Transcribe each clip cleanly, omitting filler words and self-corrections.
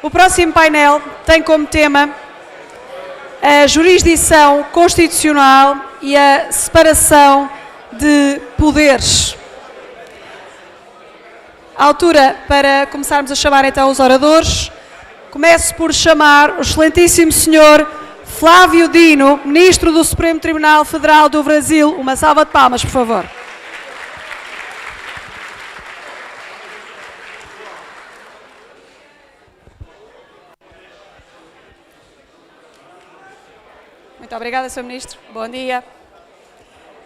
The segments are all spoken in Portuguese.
O próximo painel tem como tema a jurisdição constitucional e a separação de poderes. À altura para começarmos a chamar então os oradores, começo por chamar o excelentíssimo senhor Flávio Dino, Ministro do Supremo Tribunal Federal do Brasil. Uma salva de palmas, por favor. Muito obrigada, Sr. Ministro. Bom dia.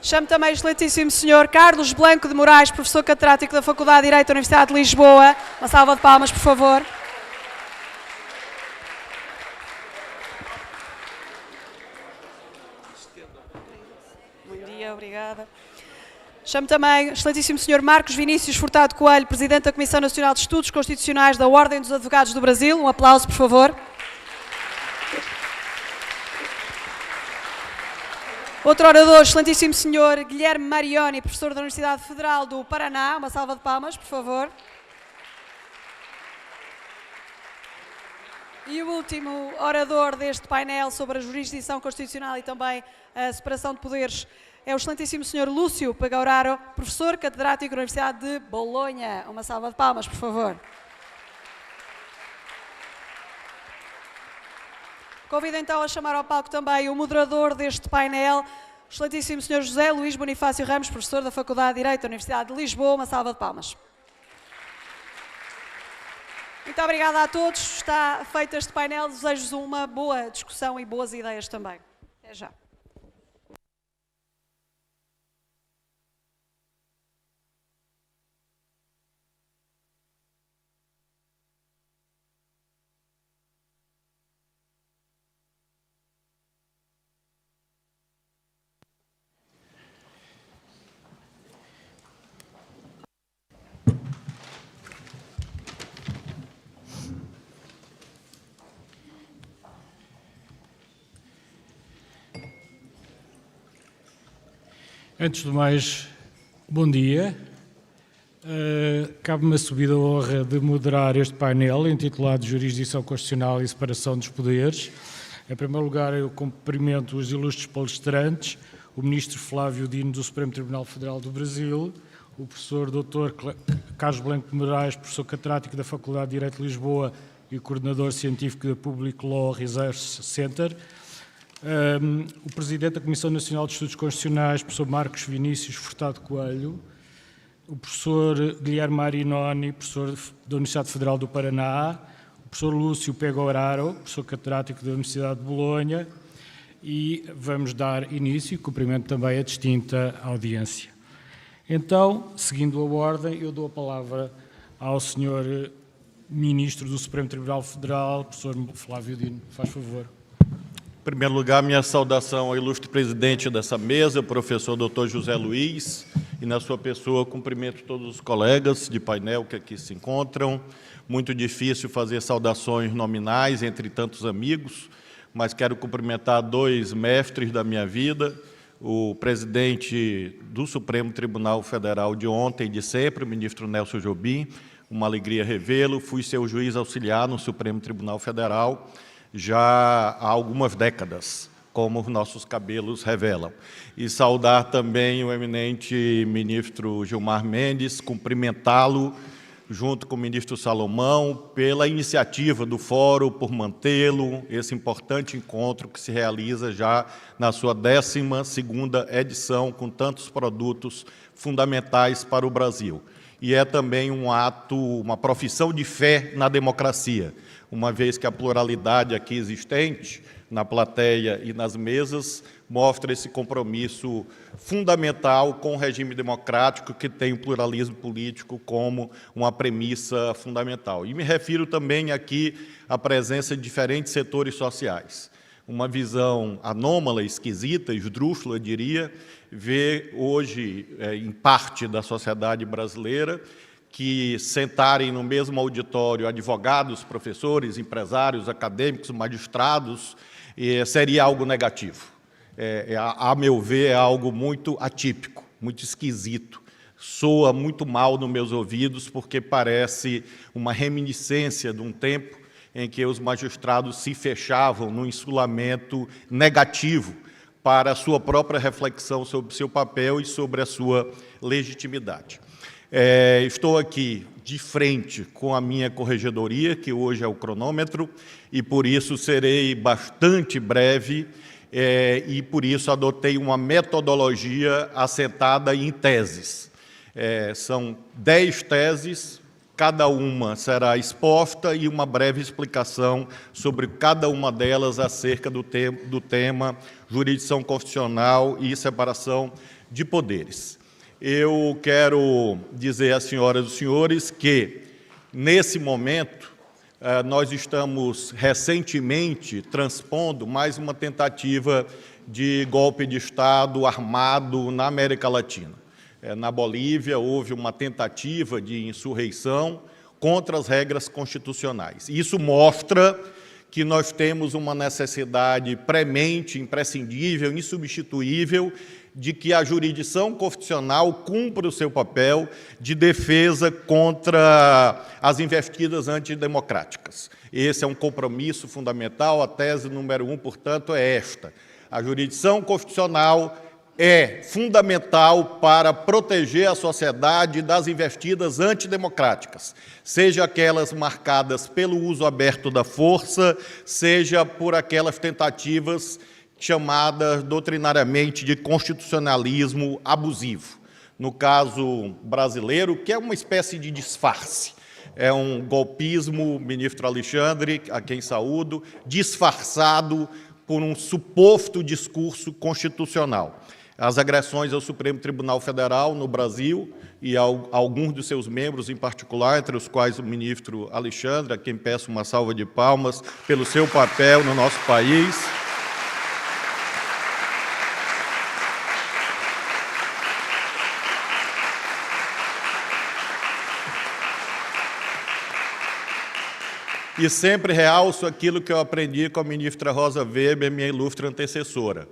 Chamo também o excelentíssimo Sr. Carlos Blanco de Moraes, professor catedrático da Faculdade de Direito da Universidade de Lisboa. Uma salva de palmas, por favor. Bom dia, obrigada. Chamo também o excelentíssimo Sr. Marcos Vinícius Furtado Coelho, Presidente da Comissão Nacional de Estudos Constitucionais da Ordem dos Advogados do Brasil. Um aplauso, por favor. Outro orador, excelentíssimo Sr. Guilherme Marioni, professor da Universidade Federal do Paraná. Uma salva de palmas, por favor. E o último orador deste painel sobre a jurisdição constitucional e também a separação de poderes é o excelentíssimo Sr. Lúcio Pagauraro, professor catedrático da Universidade de Bolonha. Uma salva de palmas, por favor. Convido então a chamar ao palco também o moderador deste painel, o excelentíssimo Sr. José Luís Bonifácio Ramos, professor da Faculdade de Direito da Universidade de Lisboa. Uma salva de palmas. Muito obrigada a todos. Está feito este painel. Desejo-vos uma boa discussão e boas ideias também. Até já. Antes de mais, bom dia. Cabe-me a subida honra de moderar este painel intitulado Jurisdição Constitucional e Separação dos Poderes. Em primeiro lugar, eu cumprimento os ilustres palestrantes, o Ministro Flávio Dino do Supremo Tribunal Federal do Brasil, o professor Dr. Carlos Blanco de Moraes, professor catedrático da Faculdade de Direito de Lisboa e coordenador científico da Public Law Research Center, o Presidente da Comissão Nacional de Estudos Constitucionais, professor Marcos Vinícius Furtado Coelho, o professor Guilherme Marioni, professor da Universidade Federal do Paraná, o professor Lúcio Pagauraro, professor catedrático da Universidade de Bolonha, e vamos dar início, cumprimento também a distinta audiência. Então, seguindo a ordem, eu dou a palavra ao Sr. Ministro do Supremo Tribunal Federal, professor Flávio Dino. Faz favor. Em primeiro lugar, minha saudação ao ilustre presidente dessa mesa, o professor Dr. José Luís, e na sua pessoa cumprimento todos os colegas de painel que aqui se encontram. Muito difícil fazer saudações nominais entre tantos amigos, mas quero cumprimentar dois mestres da minha vida, o presidente do Supremo Tribunal Federal de ontem e de sempre, o ministro Nelson Jobim, uma alegria revê-lo. Fui seu juiz auxiliar no Supremo Tribunal Federal, já há algumas décadas, como os nossos cabelos revelam. E saudar também o eminente ministro Gilmar Mendes, cumprimentá-lo, junto com o ministro Salomão, pela iniciativa do Fórum, por mantê-lo, esse importante encontro que se realiza já na sua 12ª edição, com tantos produtos fundamentais para o Brasil. E é também um ato, uma profissão de fé na democracia, uma vez que a pluralidade aqui existente, na plateia e nas mesas, mostra esse compromisso fundamental com o regime democrático que tem o pluralismo político como uma premissa fundamental. E me refiro também aqui à presença de diferentes setores sociais. Uma visão anômala, esquisita, esdrúxula, diria, ver hoje, em parte da sociedade brasileira, que sentarem no mesmo auditório advogados, professores, empresários, acadêmicos, magistrados, seria algo negativo. A meu ver, é algo muito atípico, muito esquisito. Soa muito mal nos meus ouvidos, porque parece uma reminiscência de um tempo em que os magistrados se fechavam num insulamento negativo para a sua própria reflexão sobre o seu papel e sobre a sua legitimidade. Estou aqui de frente com a minha corregedoria, que hoje é o cronômetro, e por isso serei bastante breve, e por isso adotei uma metodologia assentada em teses. São 10 teses, cada uma será exposta e uma breve explicação sobre cada uma delas acerca do tema jurisdição constitucional e separação de poderes. Eu quero dizer às senhoras e aos senhores que, nesse momento, nós estamos recentemente transpondo mais uma tentativa de golpe de Estado armado na América Latina. Na Bolívia, houve uma tentativa de insurreição contra as regras constitucionais. Isso mostra que nós temos uma necessidade premente, imprescindível, insubstituível, de que a jurisdição constitucional cumpra o seu papel de defesa contra as investidas antidemocráticas. Esse é um compromisso fundamental. A tese número 1, portanto, é esta. A jurisdição constitucional é fundamental para proteger a sociedade das investidas antidemocráticas, seja aquelas marcadas pelo uso aberto da força, seja por aquelas tentativas chamadas doutrinariamente de constitucionalismo abusivo. No caso brasileiro, que é uma espécie de disfarce, é um golpismo, ministro Alexandre, a quem saúdo, disfarçado por um suposto discurso constitucional. As agressões ao Supremo Tribunal Federal no Brasil e a alguns de seus membros em particular, entre os quais o ministro Alexandre, a quem peço uma salva de palmas pelo seu papel no nosso país. E sempre realço aquilo que eu aprendi com a ministra Rosa Weber, minha ilustre antecessora.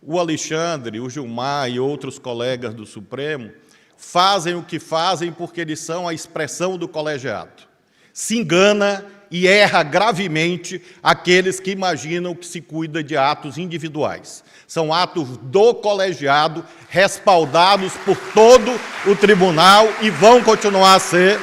O Alexandre, o Gilmar e outros colegas do Supremo fazem o que fazem porque eles são a expressão do colegiado. Se engana e erra gravemente aqueles que imaginam que se cuida de atos individuais. São atos do colegiado, respaldados por todo o tribunal e vão continuar a ser,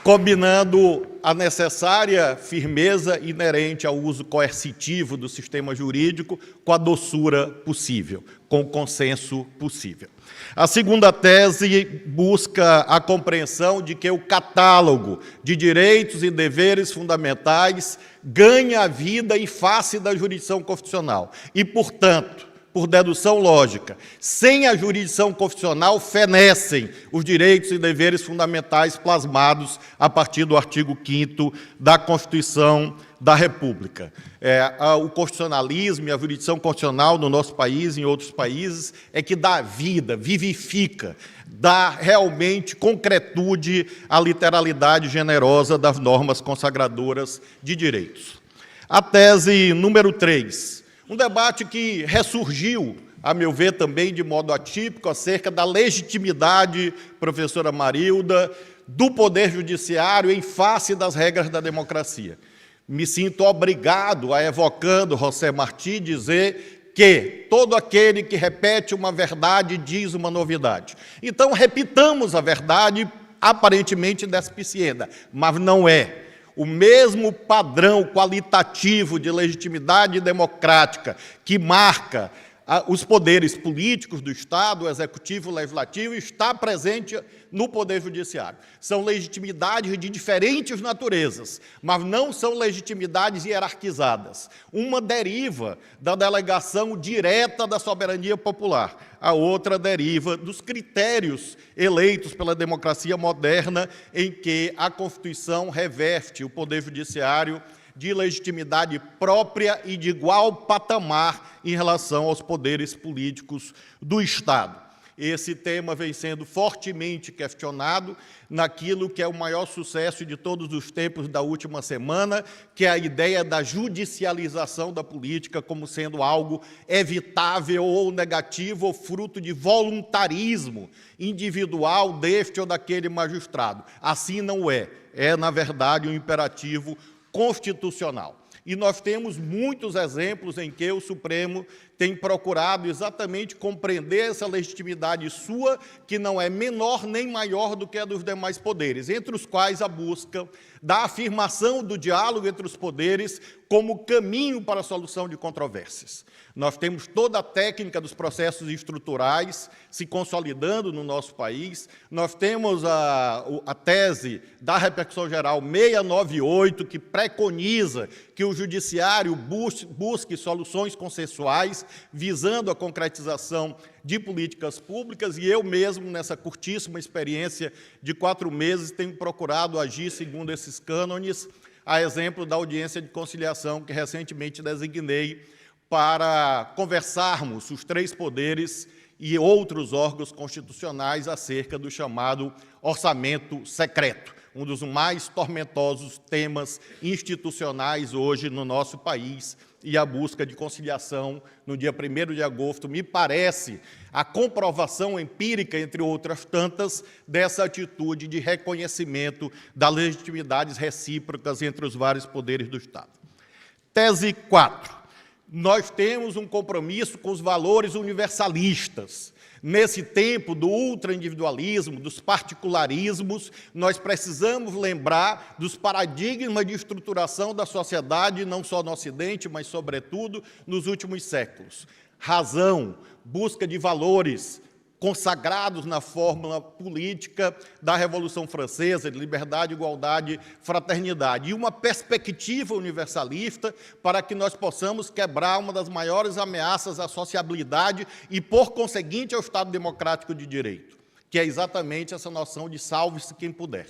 combinando a necessária firmeza inerente ao uso coercitivo do sistema jurídico com a doçura possível, com o consenso possível. A segunda tese busca a compreensão de que o catálogo de direitos e deveres fundamentais ganha vida em face da jurisdição constitucional e, portanto, por dedução lógica, sem a jurisdição constitucional, fenecem os direitos e deveres fundamentais plasmados a partir do artigo 5º da Constituição da República. O constitucionalismo e a jurisdição constitucional no nosso país e em outros países é que dá vida, vivifica, dá realmente concretude à literalidade generosa das normas consagradoras de direitos. A tese número 3. Um debate que ressurgiu, a meu ver, também de modo atípico, acerca da legitimidade, professora Marilda, do Poder Judiciário em face das regras da democracia. Me sinto obrigado a, evocando José Martí, dizer que todo aquele que repete uma verdade diz uma novidade. Então, repitamos a verdade aparentemente despicienda, mas não é. O mesmo padrão qualitativo de legitimidade democrática que marca os poderes políticos do Estado, o Executivo, o Legislativo, está presente no Poder Judiciário. São legitimidades de diferentes naturezas, mas não são legitimidades hierarquizadas. Uma deriva da delegação direta da soberania popular, a outra deriva dos critérios eleitos pela democracia moderna, em que a Constituição reveste o Poder Judiciário de legitimidade própria e de igual patamar em relação aos poderes políticos do Estado. esse tema vem sendo fortemente questionado naquilo que é o maior sucesso de todos os tempos da última semana, que é a ideia da judicialização da política como sendo algo evitável ou negativo, ou fruto de voluntarismo individual deste ou daquele magistrado. Assim não é. É, na verdade, um imperativo constitucional. E nós temos muitos exemplos em que o Supremo tem procurado exatamente compreender essa legitimidade sua, que não é menor nem maior do que a dos demais poderes, entre os quais a busca da afirmação do diálogo entre os poderes como caminho para a solução de controvérsias. Nós temos toda a técnica dos processos estruturais se consolidando no nosso país, nós temos a tese da repercussão geral 698, que preconiza que o judiciário busque soluções consensuais, visando a concretização de políticas públicas, e eu mesmo, nessa curtíssima experiência de 4 meses, tenho procurado agir segundo esses cânones, a exemplo da audiência de conciliação que recentemente designei para conversarmos, os 3 poderes e outros órgãos constitucionais, acerca do chamado orçamento secreto, um dos mais tormentosos temas institucionais hoje no nosso país, e a busca de conciliação no dia 1º de agosto me parece a comprovação empírica, entre outras tantas, dessa atitude de reconhecimento das legitimidades recíprocas entre os vários poderes do Estado. Tese 4. Nós temos um compromisso com os valores universalistas. Nesse tempo do ultraindividualismo, dos particularismos, nós precisamos lembrar dos paradigmas de estruturação da sociedade, não só no Ocidente, mas, sobretudo, nos últimos séculos. Razão, busca de valores consagrados na fórmula política da Revolução Francesa, de liberdade, igualdade, fraternidade, e uma perspectiva universalista para que nós possamos quebrar uma das maiores ameaças à sociabilidade e, por conseguinte, ao Estado democrático de direito, que é exatamente essa noção de salve-se quem puder.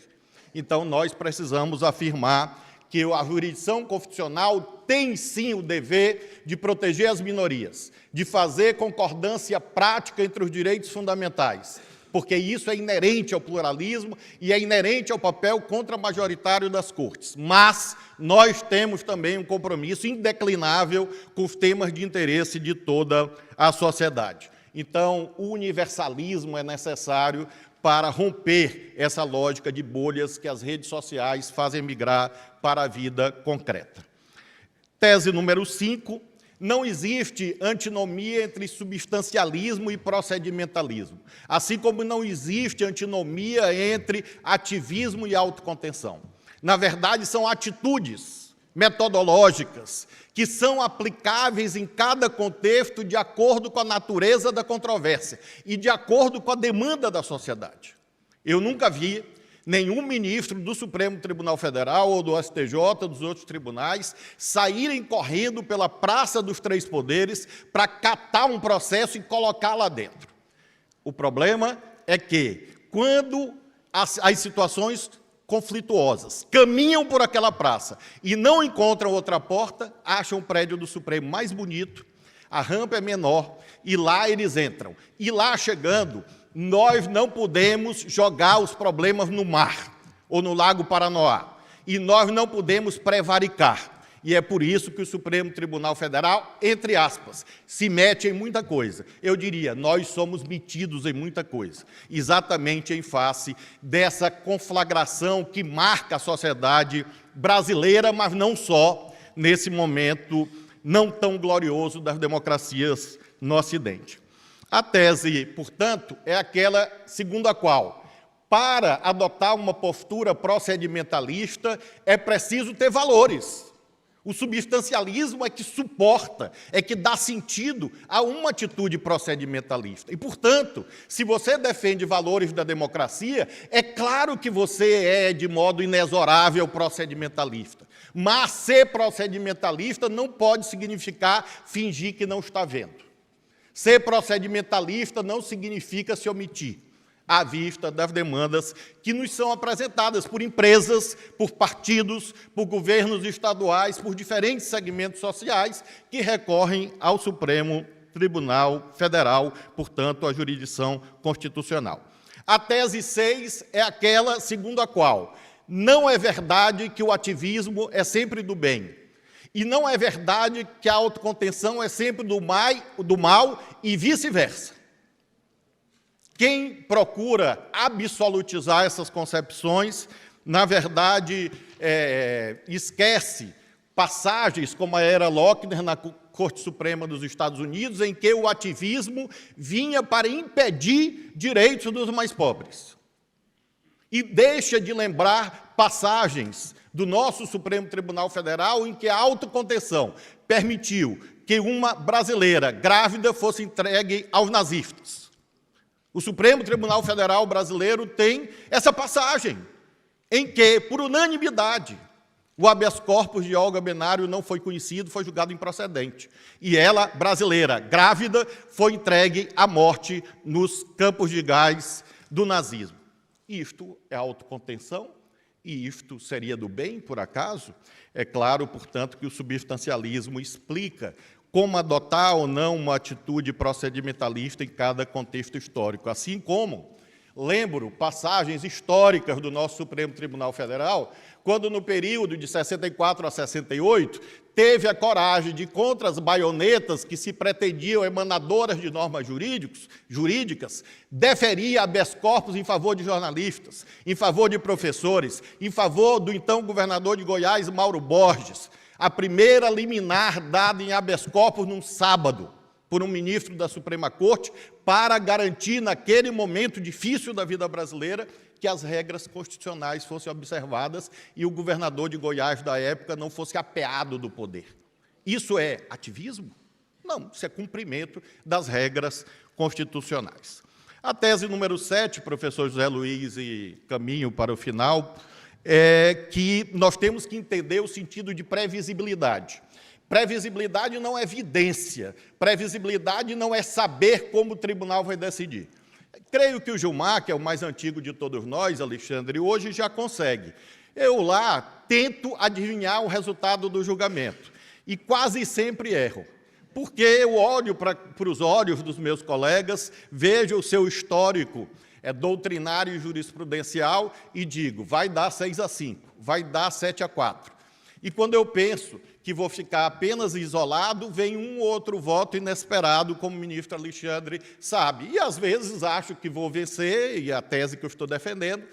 Então, nós precisamos afirmar que a jurisdição constitucional tem, sim, o dever de proteger as minorias, de fazer concordância prática entre os direitos fundamentais, porque isso é inerente ao pluralismo e é inerente ao papel contramajoritário das cortes. Mas nós temos também um compromisso indeclinável com os temas de interesse de toda a sociedade. Então, o universalismo é necessário para romper essa lógica de bolhas que as redes sociais fazem migrar para a vida concreta. Tese número 5. Não existe antinomia entre substancialismo e procedimentalismo, assim como não existe antinomia entre ativismo e autocontenção. Na verdade, são atitudes metodológicas que são aplicáveis em cada contexto de acordo com a natureza da controvérsia e de acordo com a demanda da sociedade. Eu nunca vi nenhum ministro do Supremo Tribunal Federal ou do STJ, ou dos outros tribunais, saírem correndo pela Praça dos Três Poderes para catar um processo e colocar lá dentro. O problema é que, quando as situações conflituosas caminham por aquela praça e não encontram outra porta, acham o prédio do Supremo mais bonito, a rampa é menor, e lá eles entram. E lá chegando, nós não podemos jogar os problemas no mar ou no Lago Paranoá, e nós não podemos prevaricar. E é por isso que o Supremo Tribunal Federal, entre aspas, se mete em muita coisa. Eu diria, nós somos metidos em muita coisa, exatamente em face dessa conflagração que marca a sociedade brasileira, mas não só, nesse momento não tão glorioso das democracias no Ocidente. A tese, portanto, é aquela segundo a qual, para adotar uma postura procedimentalista, é preciso ter valores. O substancialismo é que suporta, é que dá sentido a uma atitude procedimentalista. E, portanto, se você defende valores da democracia, é claro que você é, de modo inexorável, procedimentalista. Mas ser procedimentalista não pode significar fingir que não está vendo. Ser procedimentalista não significa se omitir à vista das demandas que nos são apresentadas por empresas, por partidos, por governos estaduais, por diferentes segmentos sociais que recorrem ao Supremo Tribunal Federal, portanto, a jurisdição constitucional. A tese 6 é aquela segundo a qual não é verdade que o ativismo é sempre do bem, e não é verdade que a autocontenção é sempre do mal e vice-versa. Quem procura absolutizar essas concepções, na verdade, esquece passagens como a era Lochner na Corte Suprema dos Estados Unidos, em que o ativismo vinha para impedir direitos dos mais pobres. E deixa de lembrar passagens do nosso Supremo Tribunal Federal em que a autocontenção permitiu que uma brasileira grávida fosse entregue aos nazistas. O Supremo Tribunal Federal brasileiro tem essa passagem em que, por unanimidade, o habeas corpus de Olga Benário não foi conhecido, foi julgado improcedente. E ela, brasileira, grávida, foi entregue à morte nos campos de gás do nazismo. Isto é autocontenção? E isto seria do bem, por acaso? É claro, portanto, que o substancialismo explica como adotar ou não uma atitude procedimentalista em cada contexto histórico. Assim como lembro passagens históricas do nosso Supremo Tribunal Federal, quando no período de 64 a 68, teve a coragem de, contra as baionetas que se pretendiam emanadoras de normas jurídicas, deferir habeas corpus em favor de jornalistas, em favor de professores, em favor do então governador de Goiás, Mauro Borges, a primeira liminar dada em habeas corpus num sábado, por um ministro da Suprema Corte, para garantir, naquele momento difícil da vida brasileira, que as regras constitucionais fossem observadas e o governador de Goiás da época não fosse apeado do poder. Isso é ativismo? Não, isso é cumprimento das regras constitucionais. A tese número 7, professor José Luiz, e caminho para o final, é que nós temos que entender o sentido de previsibilidade. Previsibilidade não é evidência, previsibilidade não é saber como o tribunal vai decidir. Creio que o Gilmar, que é o mais antigo de todos nós, Alexandre, hoje já consegue. Eu lá tento adivinhar o resultado do julgamento e quase sempre erro, porque eu olho para os olhos dos meus colegas, vejo o seu histórico doutrinário e jurisprudencial e digo, vai dar 6-5, vai dar 7-4. E quando eu penso que vou ficar apenas isolado, vem um ou outro voto inesperado, como o ministro Alexandre sabe. E, às vezes, acho que vou vencer, e a tese que eu estou defendendo,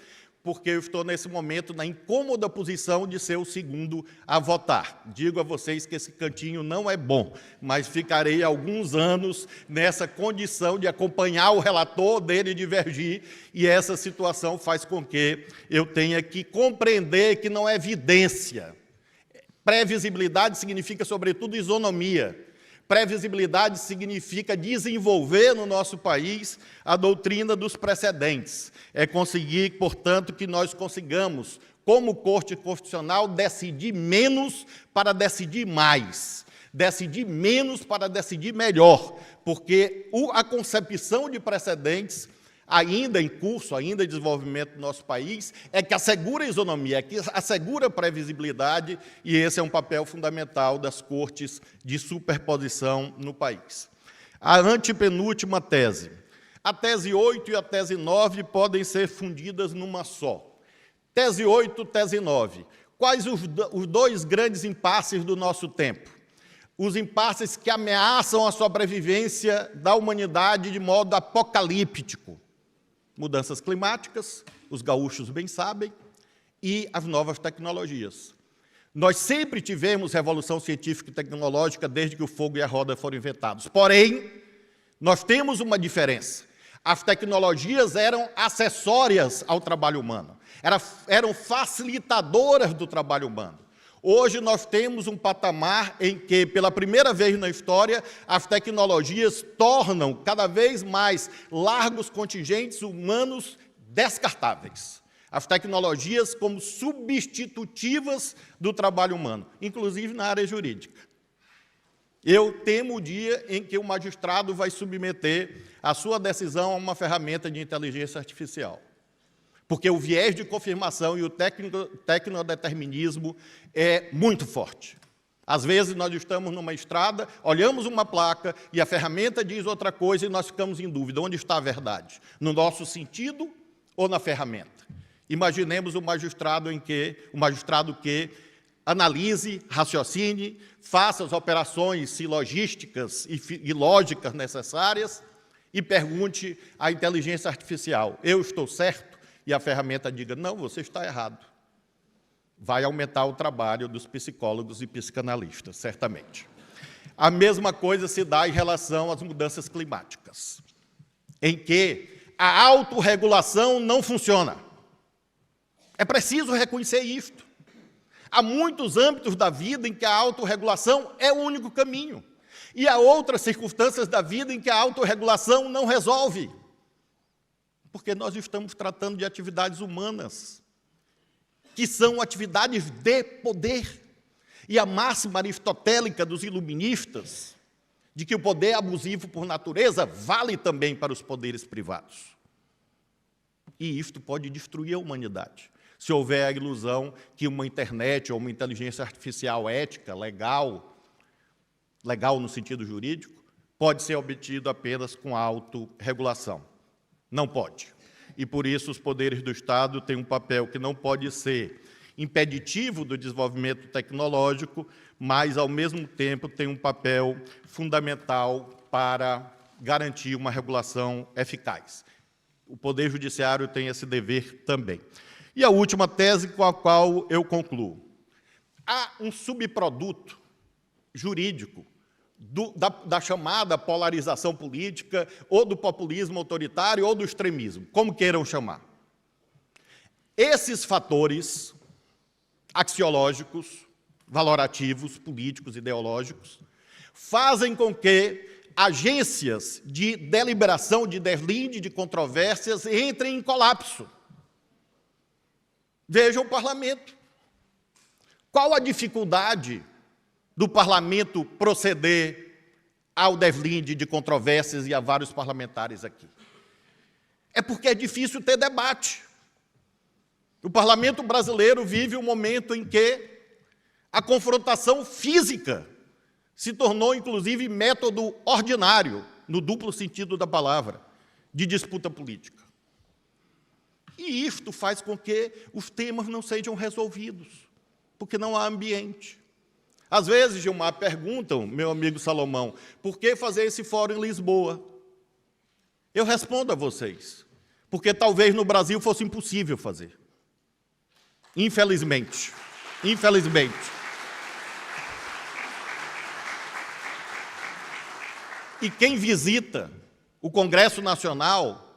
porque eu estou, nesse momento, na incômoda posição de ser o segundo a votar. Digo a vocês que esse cantinho não é bom, mas ficarei alguns anos nessa condição de acompanhar o relator, dele divergir, e essa situação faz com que eu tenha que compreender que não é evidência. Previsibilidade significa, sobretudo, isonomia. Previsibilidade significa desenvolver no nosso país a doutrina dos precedentes. É conseguir, portanto, que nós consigamos, como Corte Constitucional, decidir menos para decidir mais. Decidir menos para decidir melhor, porque a concepção de precedentes ainda em curso, ainda em desenvolvimento do nosso país, é que assegura a isonomia, é que assegura a previsibilidade, e esse é um papel fundamental das cortes de superposição no país. A antepenúltima tese. A tese 8 e a tese 9 podem ser fundidas numa só. Tese 8, tese 9. Quais os dois grandes impasses do nosso tempo? Os impasses que ameaçam a sobrevivência da humanidade de modo apocalíptico. Mudanças climáticas, os gaúchos bem sabem, e as novas tecnologias. Nós sempre tivemos revolução científica e tecnológica desde que o fogo e a roda foram inventados. Porém, nós temos uma diferença. As tecnologias eram acessórias ao trabalho humano, eram facilitadoras do trabalho humano. Hoje nós temos um patamar em que, pela primeira vez na história, as tecnologias tornam cada vez mais largos contingentes humanos descartáveis. As tecnologias como substitutivas do trabalho humano, inclusive na área jurídica. Eu temo o dia em que o magistrado vai submeter a sua decisão a uma ferramenta de inteligência artificial. Porque o viés de confirmação e o tecnodeterminismo é muito forte. Às vezes nós estamos numa estrada, olhamos uma placa e a ferramenta diz outra coisa e nós ficamos em dúvida. Onde está a verdade? No nosso sentido ou na ferramenta? Imaginemos o magistrado que analise, raciocine, faça as operações silogísticas e lógicas necessárias e pergunte à inteligência artificial: eu estou certo? E a ferramenta diga: não, você está errado. Vai aumentar o trabalho dos psicólogos e psicanalistas, certamente. A mesma coisa se dá em relação às mudanças climáticas, em que a autorregulação não funciona. É preciso reconhecer isto. Há muitos âmbitos da vida em que a autorregulação é o único caminho. E há outras circunstâncias da vida em que a autorregulação não resolve. Porque nós estamos tratando de atividades humanas, que são atividades de poder. E a máxima aristotélica dos iluministas, de que o poder abusivo por natureza vale também para os poderes privados. E isto pode destruir a humanidade, se houver a ilusão que uma internet ou uma inteligência artificial ética, legal no sentido jurídico, pode ser obtido apenas com autorregulação. Não pode. E, por isso, os poderes do Estado têm um papel que não pode ser impeditivo do desenvolvimento tecnológico, mas, ao mesmo tempo, tem um papel fundamental para garantir uma regulação eficaz. O Poder Judiciário tem esse dever também. E a última tese com a qual eu concluo. Há um subproduto jurídico da chamada polarização política, ou do populismo autoritário, ou do extremismo, como queiram chamar. Esses fatores axiológicos, valorativos, políticos, ideológicos, fazem com que agências de deliberação, de deslinde, de controvérsias entrem em colapso. Vejam o parlamento. Qual a dificuldade do parlamento proceder ao deslinde de controvérsias e a vários parlamentares aqui? É porque é difícil ter debate. O parlamento brasileiro vive um momento em que a confrontação física se tornou, inclusive, método ordinário, no duplo sentido da palavra, de disputa política. E isto faz com que os temas não sejam resolvidos, porque não há ambiente. Às vezes, Gilmar, perguntam, meu amigo Salomão, por que fazer esse fórum em Lisboa? Eu respondo a vocês, porque talvez no Brasil fosse impossível fazer. Infelizmente. Infelizmente. E quem visita o Congresso Nacional,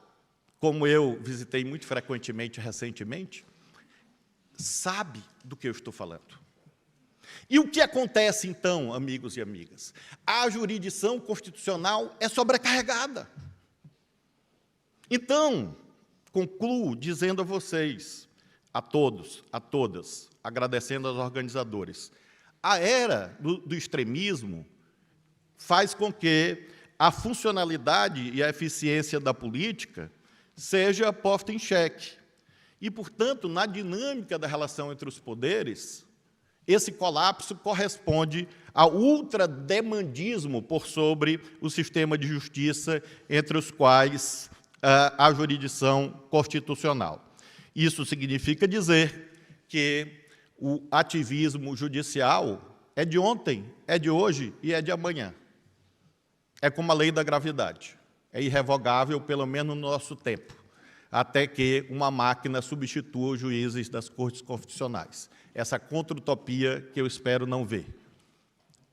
como eu visitei muito frequentemente recentemente, sabe do que eu estou falando. E o que acontece, então, amigos e amigas? A jurisdição constitucional é sobrecarregada. Então, concluo dizendo a vocês, a todos, a todas, agradecendo aos organizadores, a era do extremismo faz com que a funcionalidade e a eficiência da política seja posta em xeque. E, portanto, na dinâmica da relação entre os poderes, esse colapso corresponde ao ultrademandismo por sobre o sistema de justiça, entre os quais a jurisdição constitucional. Isso significa dizer que o ativismo judicial é de ontem, é de hoje e é de amanhã. É como a lei da gravidade. É irrevogável, pelo menos no nosso tempo, até que uma máquina substitua os juízes das cortes constitucionais. Essa contra-utopia que eu espero não ver.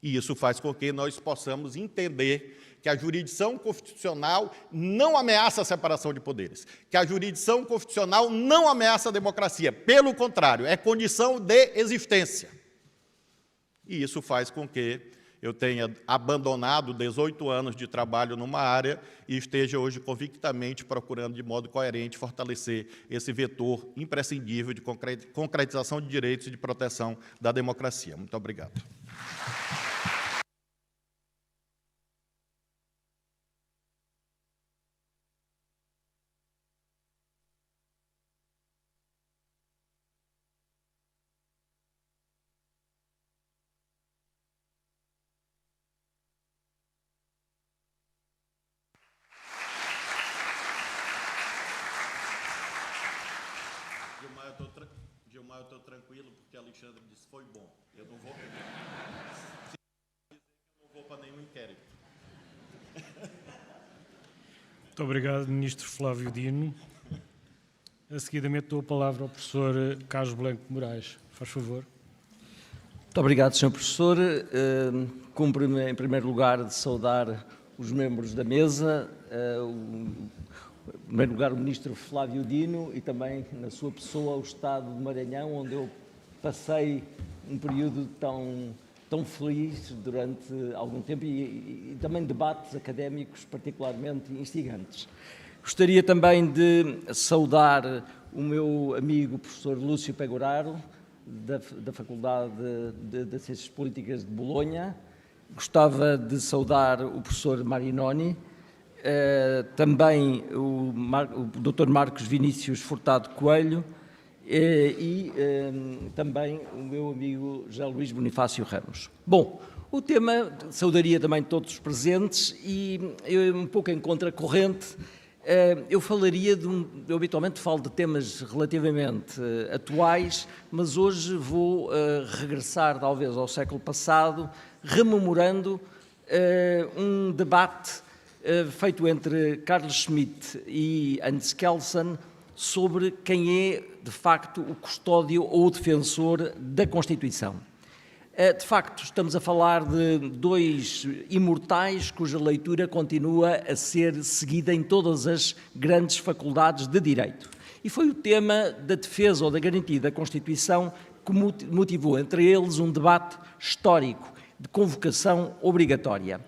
E isso faz com que nós possamos entender que a jurisdição constitucional não ameaça a separação de poderes, que a jurisdição constitucional não ameaça a democracia, pelo contrário, é condição de existência. E isso faz com que eu tenha abandonado 18 anos de trabalho numa área e esteja hoje convictamente procurando, de modo coerente, fortalecer esse vetor imprescindível de concretização de direitos e de proteção da democracia. Muito obrigado. Gilmar, eu estou tranquilo porque Alexandre disse foi bom. Eu não vou para nenhum inquérito. Muito obrigado, Ministro Flávio Dino. A seguidamente dou a palavra ao professor Carlos Blanco Moraes. Faz favor. Muito obrigado, Sr. Professor. Cumpre-me, em primeiro lugar, de saudar os membros da mesa, em primeiro lugar o Ministro Flávio Dino e também, na sua pessoa, o Estado de Maranhão, onde eu passei um período tão feliz durante algum tempo e também debates académicos particularmente instigantes. Gostaria também de saudar o meu amigo professor Lúcio Pegoraro, da Faculdade de Ciências Políticas de Bolonha. Gostava de saudar o professor Marinoni, também o Dr. Marcos Vinícius Furtado Coelho e também o meu amigo José Luís Bonifácio Ramos. Bom, o tema, saudaria também todos os presentes e um pouco em contracorrente, eu falaria eu habitualmente falo de temas relativamente atuais, mas hoje vou regressar talvez ao século passado, rememorando um debate feito entre Carl Schmitt e Hans Kelsen sobre quem é, de facto, o custódio ou o defensor da Constituição. De facto, estamos a falar de dois imortais cuja leitura continua a ser seguida em todas as grandes faculdades de Direito. E foi o tema da defesa ou da garantia da Constituição que motivou entre eles um debate histórico de convocação obrigatória.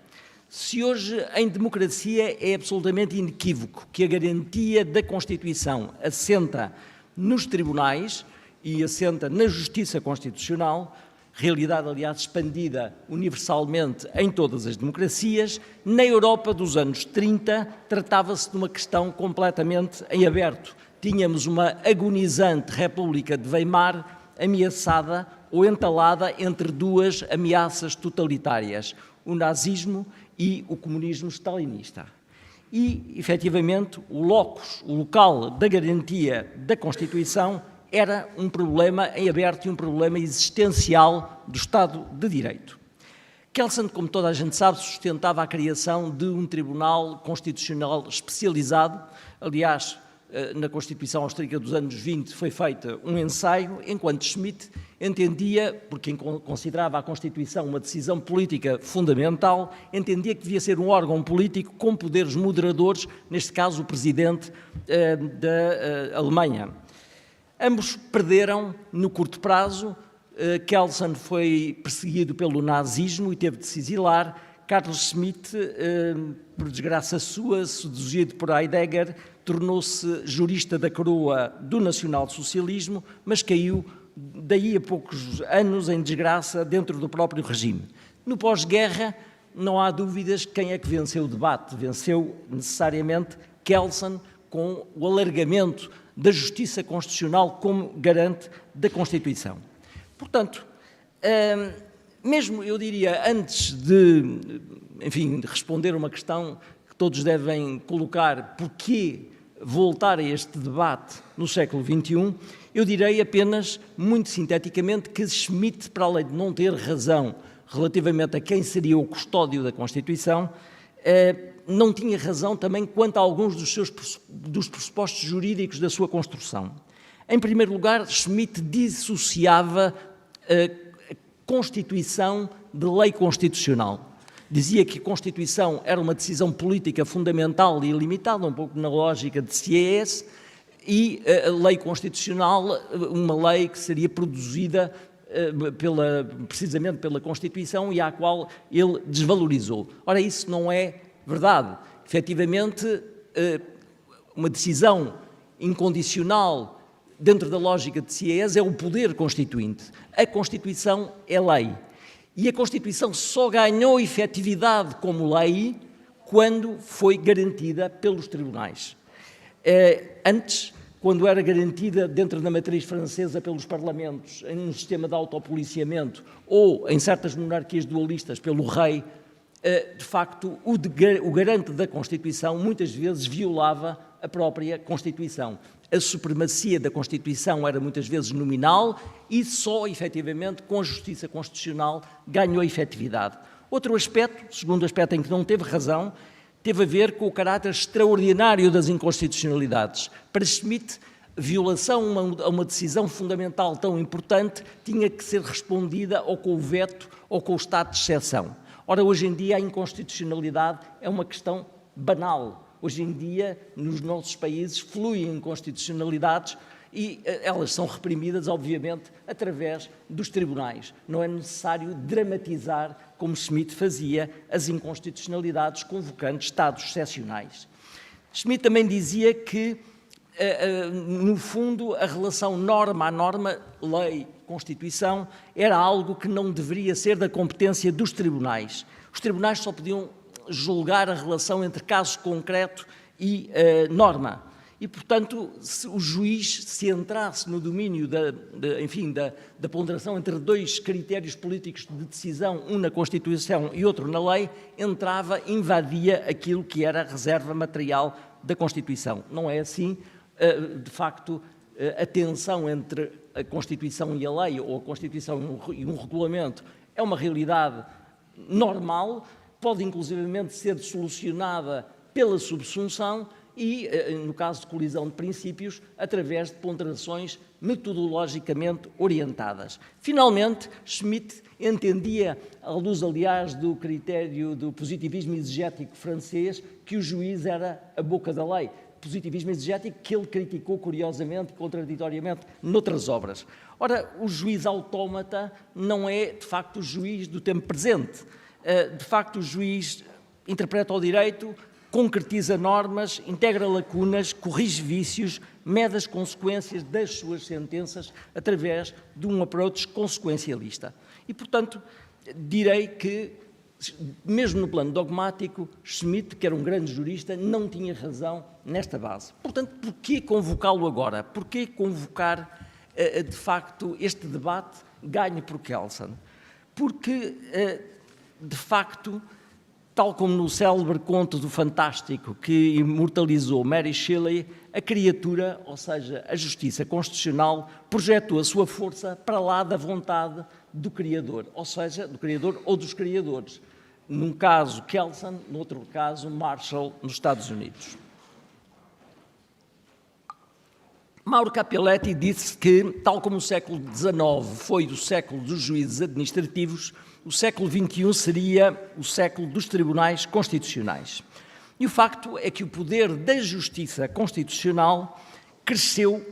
Se hoje, em democracia, é absolutamente inequívoco que a garantia da Constituição assenta nos tribunais e assenta na justiça constitucional, realidade, aliás, expandida universalmente em todas as democracias, na Europa dos anos 30 tratava-se de uma questão completamente em aberto. Tínhamos uma agonizante República de Weimar ameaçada ou entalada entre duas ameaças totalitárias, o nazismo e o comunismo stalinista. E, efetivamente, o local da garantia da Constituição era um problema em aberto e um problema existencial do Estado de Direito. Kelsen, como toda a gente sabe, sustentava a criação de um tribunal constitucional especializado. Aliás, na Constituição Austríaca dos anos 20 foi feito um ensaio, enquanto Schmitt entendia, porque considerava a Constituição uma decisão política fundamental, entendia que devia ser um órgão político com poderes moderadores, neste caso o Presidente da Alemanha. Ambos perderam no curto prazo. Kelsen foi perseguido pelo nazismo e teve de se exilar. Carl Schmitt, por desgraça sua, seduzido por Heidegger, tornou-se jurista da coroa do nacionalsocialismo, mas caiu daí a poucos anos em desgraça dentro do próprio regime. No pós-guerra, não há dúvidas quem é que venceu o debate. Venceu necessariamente Kelsen com o alargamento da justiça constitucional como garante da Constituição. Portanto, mesmo, eu diria, antes de responder a uma questão que todos devem colocar, porquê voltar a este debate no século XXI, eu direi apenas, muito sinteticamente, que Schmitt, para além de não ter razão relativamente a quem seria o custódio da Constituição, não tinha razão também quanto a alguns dos pressupostos jurídicos da sua construção. Em primeiro lugar, Schmitt dissociava a Constituição de lei constitucional. Dizia que a Constituição era uma decisão política fundamental e ilimitada, um pouco na lógica de Sieyès, e a lei constitucional, uma lei que seria produzida precisamente pela Constituição e à qual ele desvalorizou. Ora, isso não é verdade. Efetivamente, uma decisão incondicional dentro da lógica de Sieyès é o poder constituinte. A Constituição é lei. E a Constituição só ganhou efetividade como lei quando foi garantida pelos tribunais. Antes, quando era garantida dentro da matriz francesa pelos parlamentos, em um sistema de autopoliciamento ou em certas monarquias dualistas pelo rei, de facto, o garante da Constituição muitas vezes violava a própria Constituição. A supremacia da Constituição era muitas vezes nominal e só, efetivamente, com a justiça constitucional ganhou efetividade. Outro aspecto, segundo aspecto em que não teve razão, teve a ver com o caráter extraordinário das inconstitucionalidades. Para Schmitt, violação a uma decisão fundamental tão importante tinha que ser respondida ou com o veto ou com o estado de exceção. Ora, hoje em dia a inconstitucionalidade é uma questão banal. Hoje em dia, nos nossos países, fluem inconstitucionalidades e elas são reprimidas, obviamente, através dos tribunais. Não é necessário dramatizar, como Schmitt fazia, as inconstitucionalidades convocando estados excepcionais. Schmitt também dizia que, no fundo, a relação norma a norma, lei, Constituição, era algo que não deveria ser da competência dos tribunais. Os tribunais só podiam julgar a relação entre caso concreto e norma. E, portanto, se o juiz se entrasse no domínio da ponderação entre dois critérios políticos de decisão, um na Constituição e outro na lei, invadia aquilo que era a reserva material da Constituição. Não é assim. De facto, a tensão entre a Constituição e a lei, ou a Constituição e um regulamento, é uma realidade normal, pode inclusivamente ser solucionada pela subsunção e, no caso de colisão de princípios, através de ponderações metodologicamente orientadas. Finalmente, Schmitt entendia, à luz, aliás, do critério do positivismo exegético francês, que o juiz era a boca da lei. Positivismo exegético que ele criticou curiosamente e contraditoriamente noutras obras. Ora, o juiz autómata não é, de facto, o juiz do tempo presente. De facto, o juiz interpreta o direito, concretiza normas, integra lacunas, corrige vícios, mede as consequências das suas sentenças através de um approach consequencialista. E, portanto, direi que, mesmo no plano dogmático, Schmitt, que era um grande jurista, não tinha razão nesta base. Portanto, porquê convocá-lo agora? Porquê convocar, de facto, este debate ganho por Kelsen? Porque, de facto, tal como no célebre conto do Fantástico que imortalizou Mary Shelley, a criatura, ou seja, a justiça constitucional, projetou a sua força para lá da vontade do Criador, ou seja, do Criador ou dos Criadores. Num caso, Kelsen, no outro caso, Marshall, nos Estados Unidos. Mauro Cappelletti disse que, tal como o século XIX foi o século dos juízes administrativos, o século XXI seria o século dos tribunais constitucionais. E o facto é que o poder da justiça constitucional cresceu,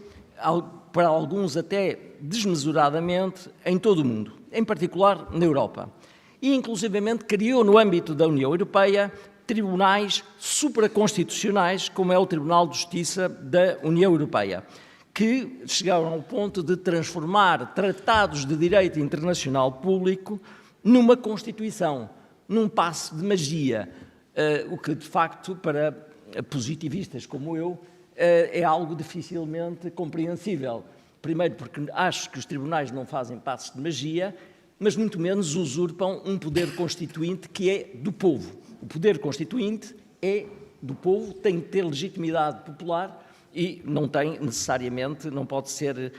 para alguns até desmesuradamente, em todo o mundo, em particular na Europa. E, inclusivamente, criou no âmbito da União Europeia tribunais supraconstitucionais, como é o Tribunal de Justiça da União Europeia, que chegaram ao ponto de transformar tratados de direito internacional público numa Constituição, num passo de magia, o que, de facto, para positivistas como eu, é algo dificilmente compreensível. Primeiro, porque acho que os tribunais não fazem passos de magia, mas muito menos usurpam um poder constituinte que é do povo. O poder constituinte é do povo, tem que ter legitimidade popular e não tem necessariamente, não pode ser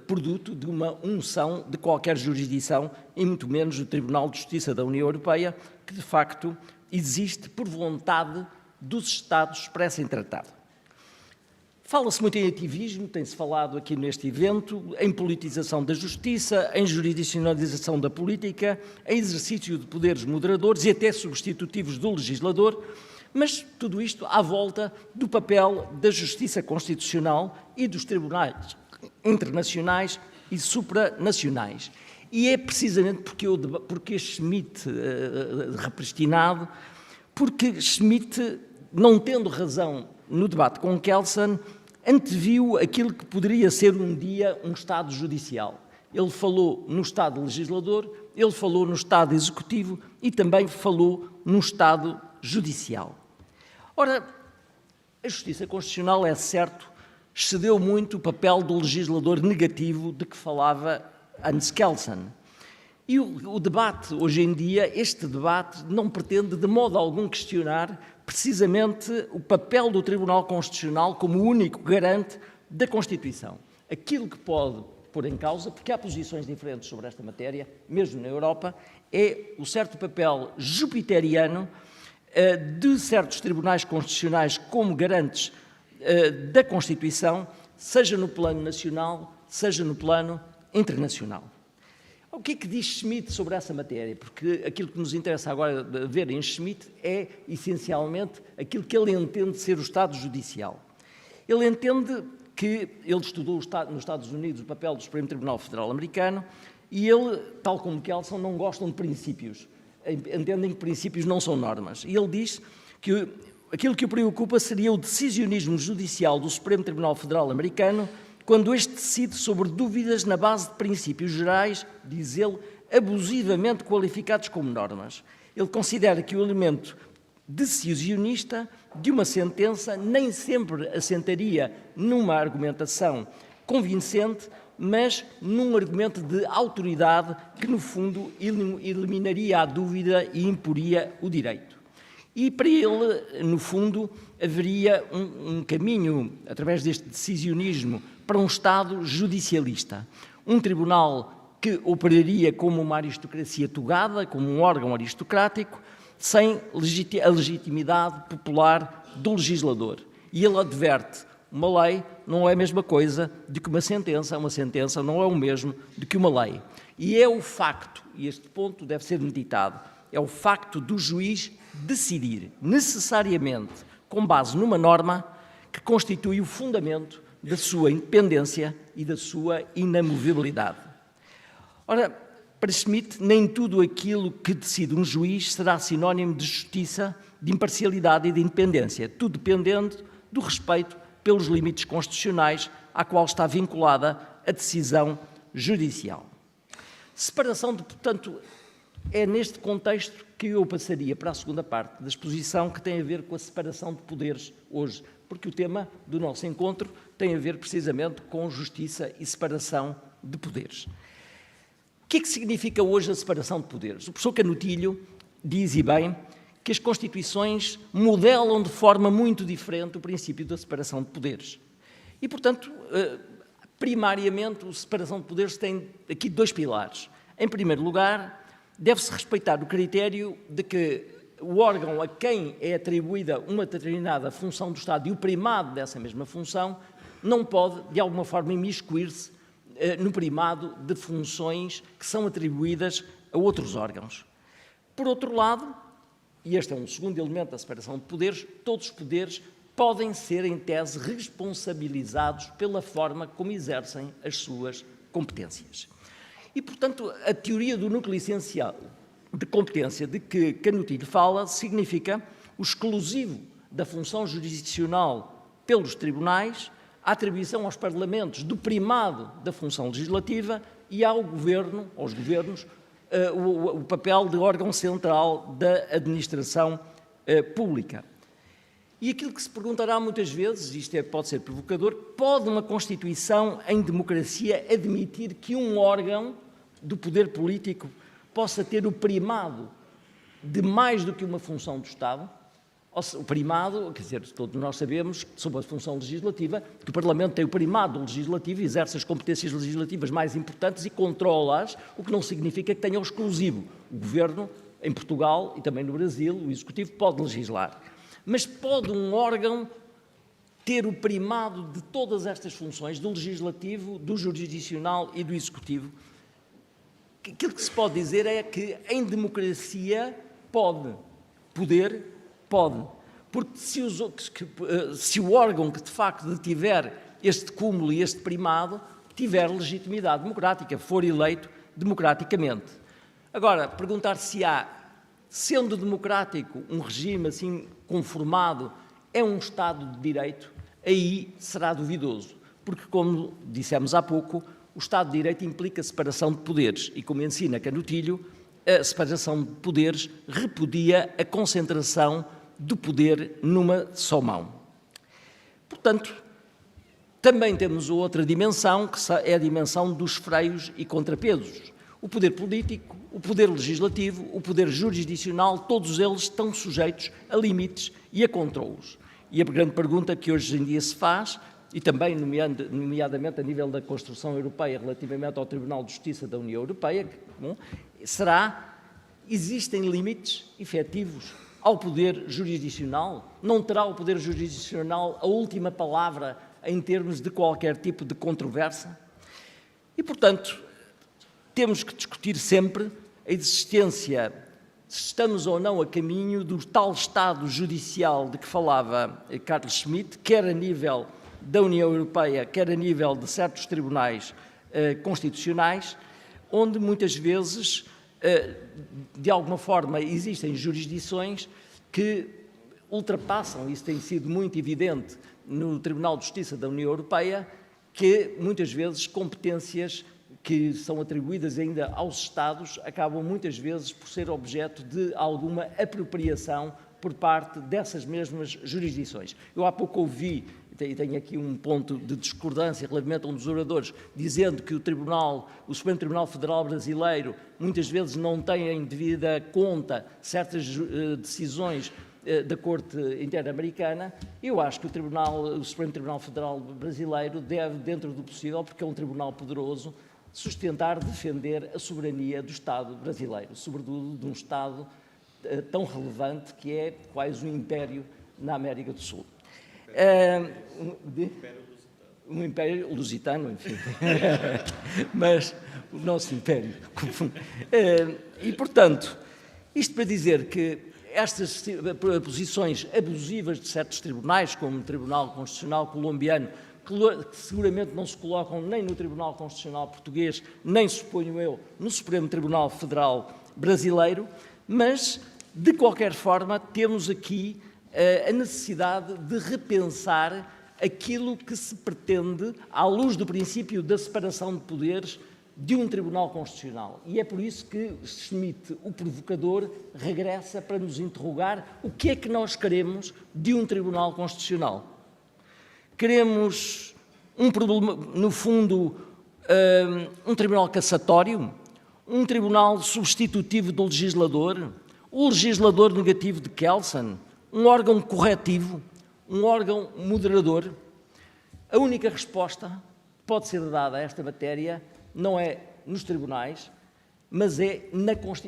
produto de uma unção de qualquer jurisdição e muito menos do Tribunal de Justiça da União Europeia, que de facto existe por vontade dos Estados expressa em tratado. Fala-se muito em ativismo, tem-se falado aqui neste evento, em politização da justiça, em jurisdicionalização da política, em exercício de poderes moderadores e até substitutivos do legislador, mas tudo isto à volta do papel da justiça constitucional e dos tribunais internacionais e supranacionais. E é precisamente porque Schmitt, repristinado, porque Schmitt, não tendo razão no debate com Kelsen, anteviu aquilo que poderia ser um dia um Estado judicial. Ele falou no Estado legislador, ele falou no Estado executivo e também falou no Estado judicial. Ora, a justiça constitucional, é certo, excedeu muito o papel do legislador negativo de que falava Hans Kelsen. E o debate, hoje em dia, este debate não pretende de modo algum questionar precisamente o papel do Tribunal Constitucional como único garante da Constituição. Aquilo que pode pôr em causa, porque há posições diferentes sobre esta matéria, mesmo na Europa, é o certo papel jupiteriano de certos tribunais constitucionais como garantes da Constituição, seja no plano nacional, seja no plano internacional. O que é que diz Schmitt sobre essa matéria? Porque aquilo que nos interessa agora ver em Schmitt é, essencialmente, aquilo que ele entende ser o Estado Judicial. Ele entende que ele estudou nos Estados Unidos o papel do Supremo Tribunal Federal Americano e ele, tal como Kelsen, não gostam de princípios. Entendem que princípios não são normas. E ele diz que aquilo que o preocupa seria o decisionismo judicial do Supremo Tribunal Federal Americano quando este decide sobre dúvidas na base de princípios gerais, diz ele, abusivamente qualificados como normas. Ele considera que o elemento decisionista de uma sentença nem sempre assentaria numa argumentação convincente, mas num argumento de autoridade que, no fundo, eliminaria a dúvida e imporia o direito. E para ele, no fundo, haveria um caminho, através deste decisionismo, para um Estado judicialista. Um tribunal que operaria como uma aristocracia togada, como um órgão aristocrático, sem a legitimidade popular do legislador. E ele adverte, uma lei não é a mesma coisa do que uma sentença não é o mesmo do que uma lei. E é o facto, e este ponto deve ser meditado, é o facto do juiz decidir necessariamente com base numa norma que constitui o fundamento da sua independência e da sua inamovibilidade. Ora, para Schmitt, nem tudo aquilo que decide um juiz será sinónimo de justiça, de imparcialidade e de independência, tudo dependendo do respeito pelos limites constitucionais à qual está vinculada a decisão judicial. Separação de, portanto, é neste contexto que eu passaria para a segunda parte da exposição, que tem a ver com a separação de poderes hoje, porque o tema do nosso encontro tem a ver precisamente com justiça e separação de poderes. O que é que significa hoje a separação de poderes? O professor Canutilho diz, e bem, que as Constituições modelam de forma muito diferente o princípio da separação de poderes. E, portanto, primariamente, a separação de poderes tem aqui dois pilares. Em primeiro lugar, deve-se respeitar o critério de que o órgão a quem é atribuída uma determinada função do Estado e o primado dessa mesma função não pode, de alguma forma, imiscuir-se no primado de funções que são atribuídas a outros órgãos. Por outro lado, e este é um segundo elemento da separação de poderes, todos os poderes podem ser, em tese, responsabilizados pela forma como exercem as suas competências. E, portanto, a teoria do núcleo essencial de competência de que Canutilho fala significa o exclusivo da função jurisdicional pelos tribunais, a atribuição aos parlamentos do primado da função legislativa e ao governo, aos governos, o papel de órgão central da administração pública. E aquilo que se perguntará muitas vezes, isto pode ser provocador, pode uma Constituição em democracia admitir que um órgão do poder político possa ter o primado de mais do que uma função do Estado? O primado, quer dizer, todos nós sabemos, sobre a função legislativa, que o Parlamento tem o primado legislativo e exerce as competências legislativas mais importantes e controla-as, o que não significa que tenha o exclusivo. O Governo, em Portugal e também no Brasil, o Executivo, pode legislar. Mas pode um órgão ter o primado de todas estas funções, do Legislativo, do Jurisdicional e do Executivo? Aquilo que se pode dizer é que, em democracia, pode. Porque se o órgão que, de facto, tiver este cúmulo e este primado, tiver legitimidade democrática, for eleito democraticamente. Agora, perguntar-se sendo democrático um regime assim conformado, é um Estado de Direito, aí será duvidoso. Porque, como dissemos há pouco, o Estado de Direito implica separação de poderes e, como ensina Canutilho, a separação de poderes repudia a concentração do poder numa só mão. Portanto, também temos outra dimensão, que é a dimensão dos freios e contrapesos. O poder político, o poder legislativo, o poder jurisdicional, todos eles estão sujeitos a limites e a controlos. E a grande pergunta que hoje em dia se faz, e também nomeadamente a nível da construção europeia relativamente ao Tribunal de Justiça da União Europeia, será: existem limites efetivos ao poder jurisdicional? Não terá o poder jurisdicional a última palavra em termos de qualquer tipo de controvérsia? E, portanto, temos que discutir sempre a existência, se estamos ou não a caminho do tal Estado judicial de que falava Carlos Schmitt, quer a nível da União Europeia, quer a nível de certos tribunais constitucionais, onde muitas vezes, de alguma forma, existem jurisdições que ultrapassam, isso tem sido muito evidente no Tribunal de Justiça da União Europeia, que muitas vezes competências que são atribuídas ainda aos Estados acabam muitas vezes por ser objeto de alguma apropriação por parte dessas mesmas jurisdições. Eu há pouco ouvi, e tenho aqui um ponto de discordância relativamente a um dos oradores, dizendo que o Supremo Tribunal Federal Brasileiro muitas vezes não tem em devida conta certas decisões da Corte Interamericana. Eu acho que o Supremo Tribunal Federal Brasileiro deve, dentro do possível, porque é um tribunal poderoso, sustentar, defender a soberania do Estado brasileiro, sobretudo de um Estado tão relevante que é quase um império na América do Sul. Um império lusitano, enfim. Mas o nosso império. E, portanto, isto para dizer que estas posições abusivas de certos tribunais, como o Tribunal Constitucional colombiano, que seguramente não se colocam nem no Tribunal Constitucional português, nem, suponho eu, no Supremo Tribunal Federal brasileiro, mas, de qualquer forma, temos aqui a necessidade de repensar aquilo que se pretende à luz do princípio da separação de poderes de um Tribunal Constitucional. E é por isso que Schmitt, o provocador, regressa para nos interrogar o que é que nós queremos de um Tribunal Constitucional. Queremos, no fundo, um tribunal cassatório, um tribunal substitutivo do legislador, o legislador negativo de Kelsen, um órgão corretivo, um órgão moderador. A única resposta que pode ser dada a esta matéria não é nos tribunais, mas é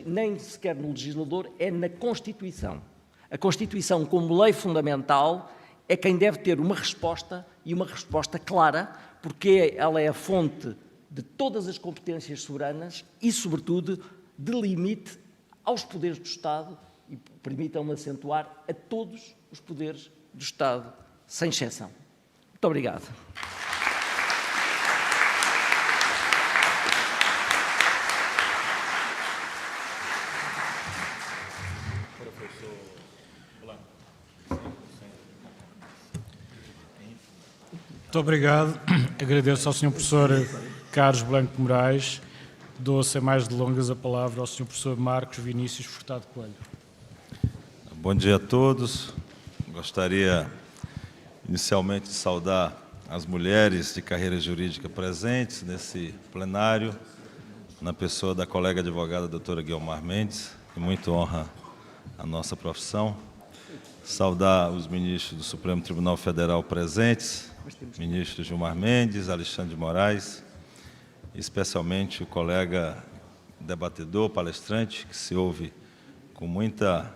nem sequer no legislador, é na Constituição. A Constituição, como lei fundamental, é quem deve ter uma resposta, e uma resposta clara, porque ela é a fonte de todas as competências soberanas e, sobretudo, de limite aos poderes do Estado, e permitam-me acentuar, a todos os poderes do Estado, sem exceção. Muito obrigado. Muito obrigado. Agradeço ao Sr. Professor Carlos Blanco de Moraes. Dou, sem mais delongas, a palavra ao Sr. Professor Marcos Vinícius Furtado Coelho. Bom dia a todos. Gostaria inicialmente de saudar as mulheres de carreira jurídica presentes nesse plenário, na pessoa da colega advogada doutora Guiomar Mendes, que muito honra a nossa profissão. Saudar os ministros do Supremo Tribunal Federal presentes, ministro Gilmar Mendes, Alexandre de Moraes, especialmente o colega debatedor, palestrante, que se ouve com muita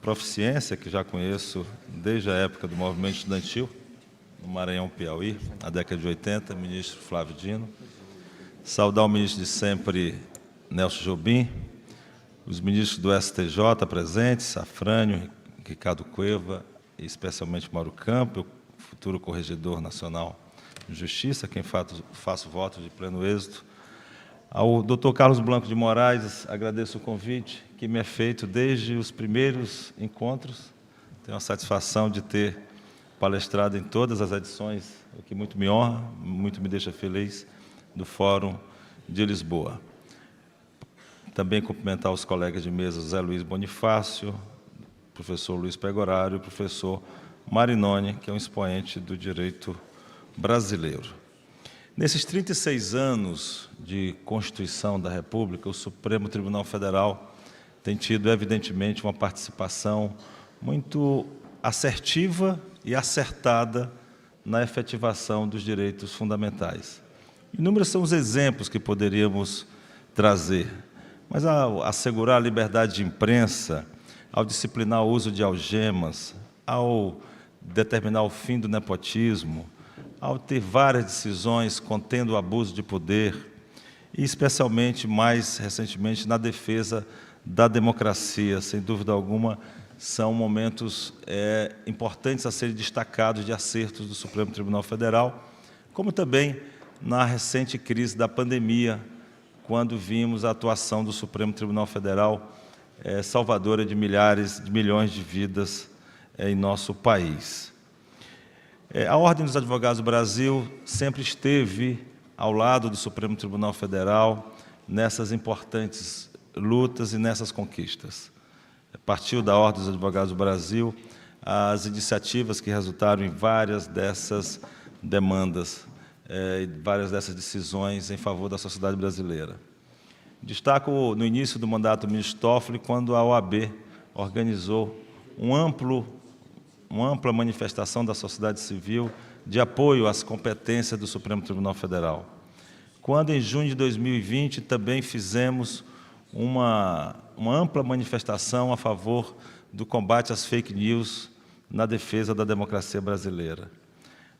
proficiência, que já conheço desde a época do movimento estudantil, no Maranhão, Piauí, na década de 80, ministro Flávio Dino. Saudar o ministro de sempre, Nelson Jobim, os ministros do STJ presentes, Safrânio, Ricardo Cueva, e especialmente Mauro Campo, futuro corregedor nacional de Justiça, quem faço voto de pleno êxito. Ao Dr. Carlos Blanco de Moraes, agradeço o convite que me é feito desde os primeiros encontros. Tenho a satisfação de ter palestrado em todas as edições, o que muito me honra, muito me deixa feliz, do Fórum de Lisboa. Também cumprimentar os colegas de mesa, Zé Luiz Bonifácio, professor Luiz Pegorário, professor Marinoni, que é um expoente do direito brasileiro. Nesses 36 anos de Constituição da República, o Supremo Tribunal Federal tem tido, evidentemente, uma participação muito assertiva e acertada na efetivação dos direitos fundamentais. Inúmeros são os exemplos que poderíamos trazer, mas ao assegurar a liberdade de imprensa, ao disciplinar o uso de algemas, ao determinar o fim do nepotismo, ao ter várias decisões contendo o abuso de poder, e especialmente, mais recentemente, na defesa da democracia, sem dúvida alguma, são momentos importantes a serem destacados de acertos do Supremo Tribunal Federal, como também na recente crise da pandemia, quando vimos a atuação do Supremo Tribunal Federal salvadora de milhões de vidas em nosso país. A Ordem dos Advogados do Brasil sempre esteve ao lado do Supremo Tribunal Federal nessas importantes lutas e nessas conquistas. Partiu da Ordem dos Advogados do Brasil as iniciativas que resultaram em várias dessas demandas, várias dessas decisões em favor da sociedade brasileira. Destaco no início do mandato do ministro Toffoli, quando a OAB organizou uma ampla manifestação da sociedade civil de apoio às competências do Supremo Tribunal Federal. Quando, em junho de 2020, também fizemos uma ampla manifestação a favor do combate às fake news na defesa da democracia brasileira.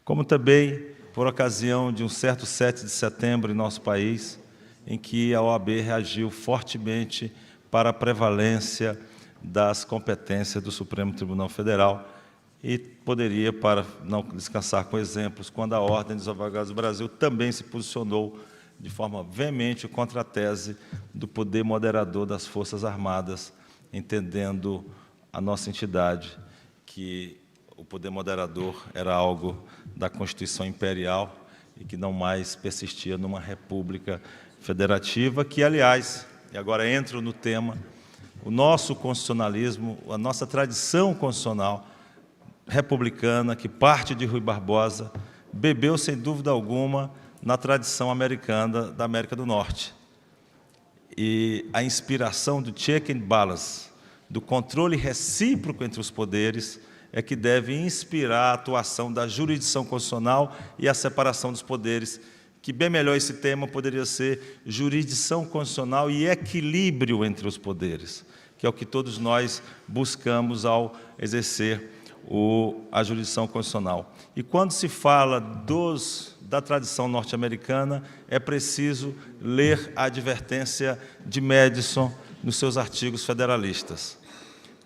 Como também por ocasião de um certo 7 de setembro em nosso país, em que a OAB reagiu fortemente para a prevalência das competências do Supremo Tribunal Federal, e poderia, para não descansar com exemplos, quando a Ordem dos Advogados do Brasil também se posicionou de forma veemente contra a tese do poder moderador das Forças Armadas, entendendo a nossa entidade que o poder moderador era algo da Constituição Imperial e que não mais persistia numa república federativa, que, aliás, e agora entro no tema, o nosso constitucionalismo, a nossa tradição constitucional republicana, que parte de Rui Barbosa, bebeu, sem dúvida alguma, na tradição americana da América do Norte. E a inspiração do check and balance, do controle recíproco entre os poderes, é que deve inspirar a atuação da jurisdição constitucional e a separação dos poderes, que bem melhor esse tema poderia ser jurisdição constitucional e equilíbrio entre os poderes, que é o que todos nós buscamos ao exercer a jurisdição constitucional. E quando se fala da tradição norte-americana, é preciso ler a advertência de Madison nos seus artigos federalistas,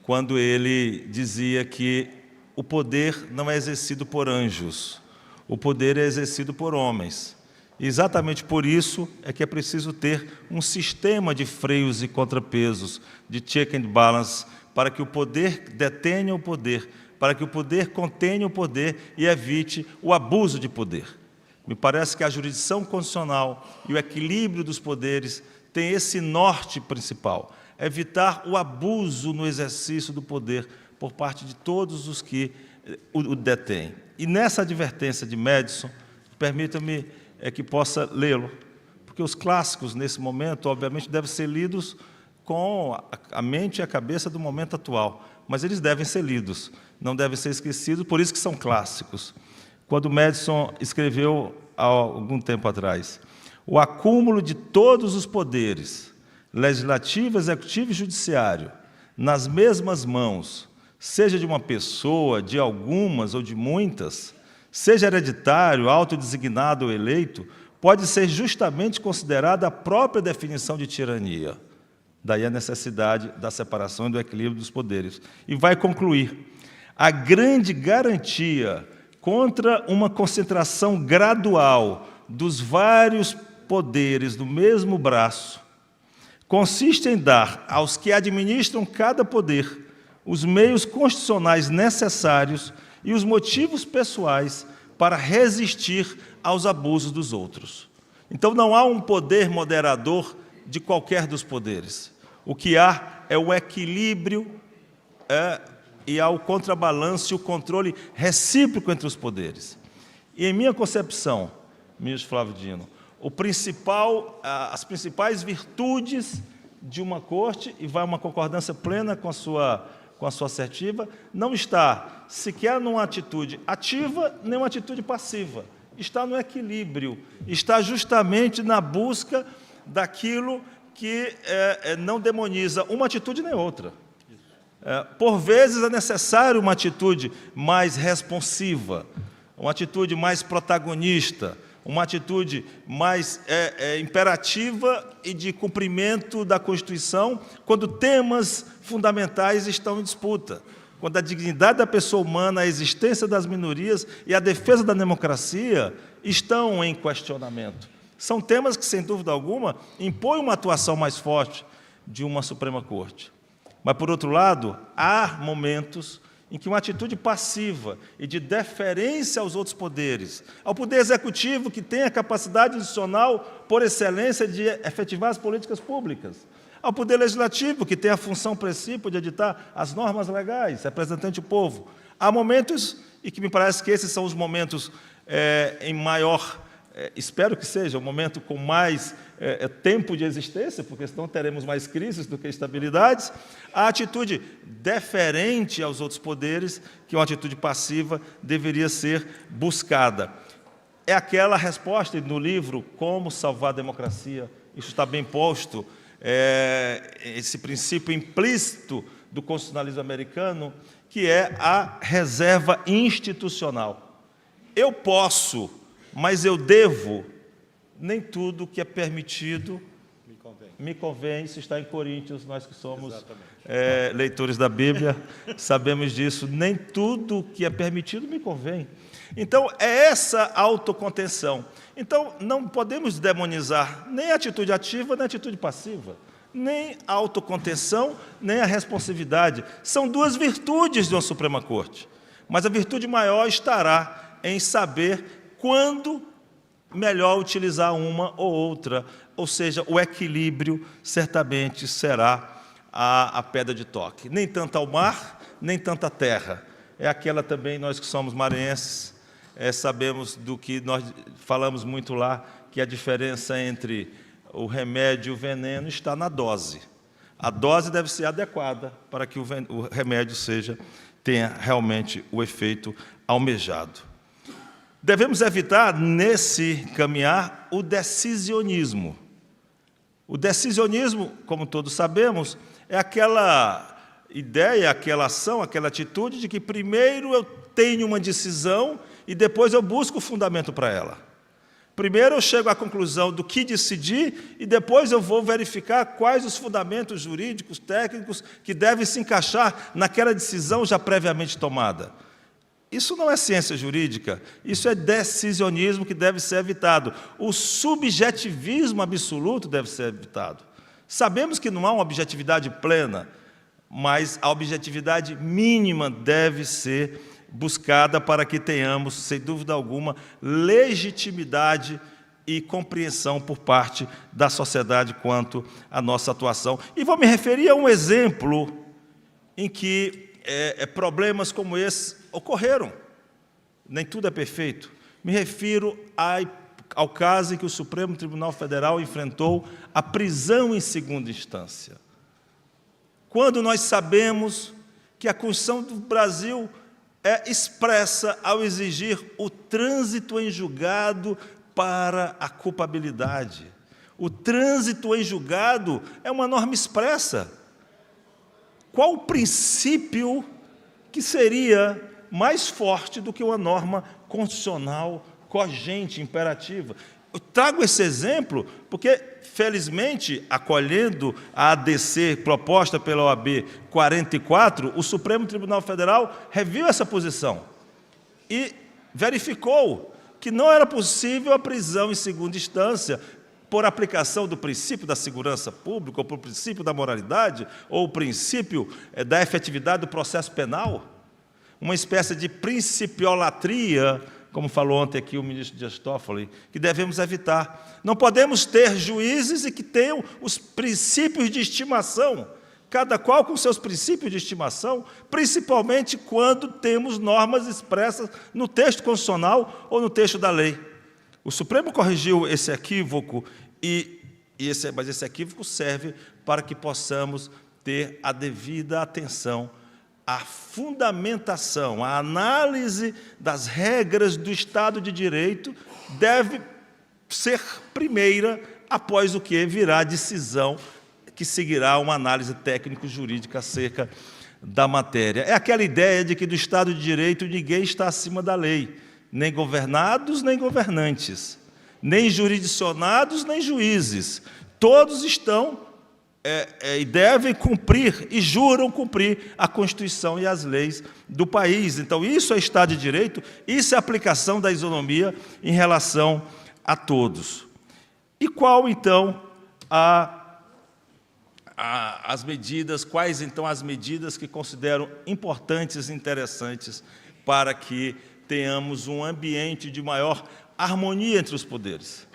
quando ele dizia que o poder não é exercido por anjos, o poder é exercido por homens. E exatamente por isso é que é preciso ter um sistema de freios e contrapesos, de check and balance, para que o poder detenha o poder, para que o poder contenha o poder e evite o abuso de poder. Me parece que a jurisdição constitucional e o equilíbrio dos poderes têm esse norte principal, evitar o abuso no exercício do poder por parte de todos os que o detêm. E nessa advertência de Madison, permita-me que possa lê-lo, porque os clássicos, nesse momento, obviamente, devem ser lidos com a mente e a cabeça do momento atual, mas eles devem ser lidos, não devem ser esquecidos, por isso que são clássicos. Quando Madison escreveu, há algum tempo atrás, o acúmulo de todos os poderes, legislativo, executivo e judiciário, nas mesmas mãos, seja de uma pessoa, de algumas ou de muitas, seja hereditário, autodesignado ou eleito, pode ser justamente considerada a própria definição de tirania. Daí a necessidade da separação e do equilíbrio dos poderes. E vai concluir: a grande garantia contra uma concentração gradual dos vários poderes no mesmo braço consiste em dar aos que administram cada poder os meios constitucionais necessários e os motivos pessoais para resistir aos abusos dos outros. Então, não há um poder moderador de qualquer dos poderes. O que há é o equilíbrio e há o contrabalanço e o controle recíproco entre os poderes. E, em minha concepção, ministro Flávio Dino, as principais virtudes de uma corte, e vai uma concordância plena com a sua assertiva, não está sequer numa atitude ativa, nem uma atitude passiva. Está no equilíbrio, está justamente na busca daquilo que não demoniza uma atitude nem outra. Por vezes é necessário uma atitude mais responsiva, uma atitude mais protagonista, uma atitude mais imperativa e de cumprimento da Constituição, quando temas fundamentais estão em disputa, quando a dignidade da pessoa humana, a existência das minorias e a defesa da democracia estão em questionamento. São temas que, sem dúvida alguma, impõem uma atuação mais forte de uma Suprema Corte. Mas, por outro lado, há momentos em que uma atitude passiva e de deferência aos outros poderes, ao Poder Executivo, que tem a capacidade institucional, por excelência, de efetivar as políticas públicas, ao Poder Legislativo, que tem a função princípio de editar as normas legais, representante do povo. Há momentos, e que me parece que esses são os momentos em maior, espero que seja, um momento com mais tempo de existência, porque senão teremos mais crises do que estabilidades, a atitude deferente aos outros poderes, que é uma atitude passiva, deveria ser buscada. É aquela resposta no livro Como Salvar a Democracia, isso está bem posto, esse princípio implícito do constitucionalismo americano, que é a reserva institucional. Eu posso, mas eu devo, nem tudo que é permitido me convém. Isso está em Coríntios, nós que somos leitores da Bíblia, sabemos disso, nem tudo que é permitido me convém. Então, é essa autocontenção. Então, não podemos demonizar nem a atitude ativa, nem a atitude passiva, nem a autocontenção, nem a responsividade. São duas virtudes de uma Suprema Corte, mas a virtude maior estará em saber quando melhor utilizar uma ou outra, ou seja, o equilíbrio certamente será a pedra de toque. Nem tanto ao mar, nem tanto à terra. É aquela também, nós que somos maranhenses, sabemos do que nós falamos muito lá, que a diferença entre o remédio e o veneno está na dose. A dose deve ser adequada para que o remédio tenha realmente o efeito almejado. Devemos evitar, nesse caminhar, o decisionismo. O decisionismo, como todos sabemos, é aquela ideia, aquela ação, aquela atitude de que primeiro eu tenho uma decisão e depois eu busco o fundamento para ela. Primeiro eu chego à conclusão do que decidir e depois eu vou verificar quais os fundamentos jurídicos, técnicos, que devem se encaixar naquela decisão já previamente tomada. Isso não é ciência jurídica, isso é decisionismo que deve ser evitado. O subjetivismo absoluto deve ser evitado. Sabemos que não há uma objetividade plena, mas a objetividade mínima deve ser buscada para que tenhamos, sem dúvida alguma, legitimidade e compreensão por parte da sociedade quanto à nossa atuação. E vou me referir a um exemplo em que problemas como esse ocorreram. Nem tudo é perfeito. Me refiro ao caso em que o Supremo Tribunal Federal enfrentou a prisão em segunda instância. Quando nós sabemos que a Constituição do Brasil é expressa ao exigir o trânsito em julgado para a culpabilidade. O trânsito em julgado é uma norma expressa. Qual o princípio que seria mais forte do que uma norma constitucional, cogente, imperativa? Eu trago esse exemplo porque, felizmente, acolhendo a ADC proposta pela OAB 44, o Supremo Tribunal Federal reviu essa posição e verificou que não era possível a prisão em segunda instância por aplicação do princípio da segurança pública, ou por princípio da moralidade, ou o princípio da efetividade do processo penal, uma espécie de principiolatria, como falou ontem aqui o ministro Dias Toffoli, que devemos evitar. Não podemos ter juízes e que tenham os princípios de estimação, cada qual com seus princípios de estimação, principalmente quando temos normas expressas no texto constitucional ou no texto da lei. O Supremo corrigiu esse equívoco, mas esse equívoco serve para que possamos ter a devida atenção à fundamentação, à análise das regras do Estado de Direito deve ser primeira, após o que virá a decisão que seguirá uma análise técnico-jurídica acerca da matéria. É aquela ideia de que do Estado de Direito ninguém está acima da lei, nem governados, nem governantes, nem jurisdicionados, nem juízes. Todos estão e devem cumprir, e juram cumprir, a Constituição e as leis do país. Então, isso é Estado de Direito, isso é aplicação da isonomia em relação a todos. E qual, então, as medidas, quais, então, as medidas que considero importantes e interessantes para que tenhamos um ambiente de maior harmonia entre os poderes?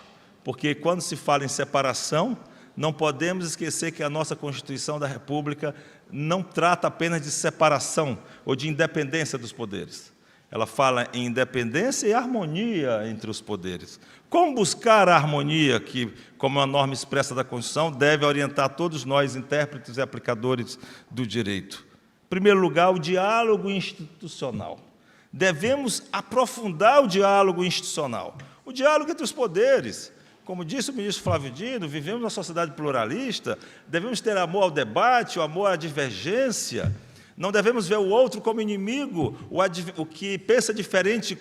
Porque, quando se fala em separação, não podemos esquecer que a nossa Constituição da República não trata apenas de separação ou de independência dos poderes. Ela fala em independência e harmonia entre os poderes. Como buscar a harmonia que, como a norma expressa da Constituição, deve orientar todos nós, intérpretes e aplicadores do direito? Em primeiro lugar, o diálogo institucional. Devemos aprofundar o diálogo institucional, o diálogo entre os poderes. Como disse o ministro Flávio Dino, vivemos numa sociedade pluralista, devemos ter amor ao debate, o amor à divergência. Não devemos ver o outro como inimigo, o que pensa diferente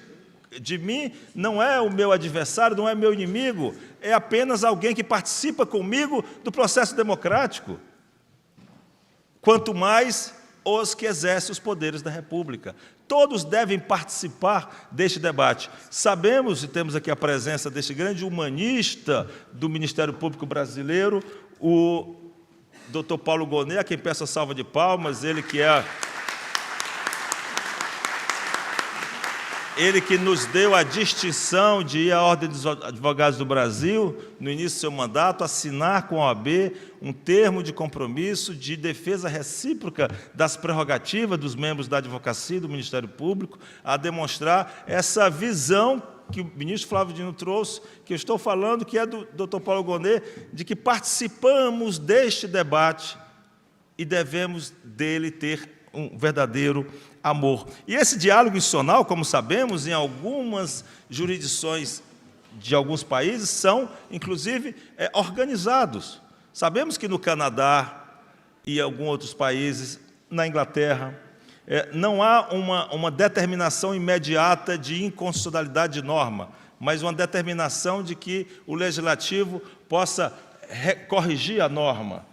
de mim não é o meu adversário, não é meu inimigo, é apenas alguém que participa comigo do processo democrático. Quanto mais os que exercem os poderes da República. Todos devem participar deste debate. Sabemos, e temos aqui a presença deste grande humanista do Ministério Público brasileiro, o Dr. Paulo Gonet, a quem peço a salva de palmas, ele que nos deu a distinção de ir à Ordem dos Advogados do Brasil, no início do seu mandato, assinar com a OAB um termo de compromisso de defesa recíproca das prerrogativas dos membros da advocacia e do Ministério Público, a demonstrar essa visão que o ministro Flávio Dino trouxe, que eu estou falando, que é do Dr. Paulo Gonet, de que participamos deste debate e devemos dele ter um verdadeiro amor. E esse diálogo institucional, como sabemos, em algumas jurisdições de alguns países, são, inclusive, organizados. Sabemos que no Canadá e em alguns outros países, na Inglaterra, não há uma determinação imediata de inconstitucionalidade de norma, mas uma determinação de que o Legislativo possa corrigir a norma.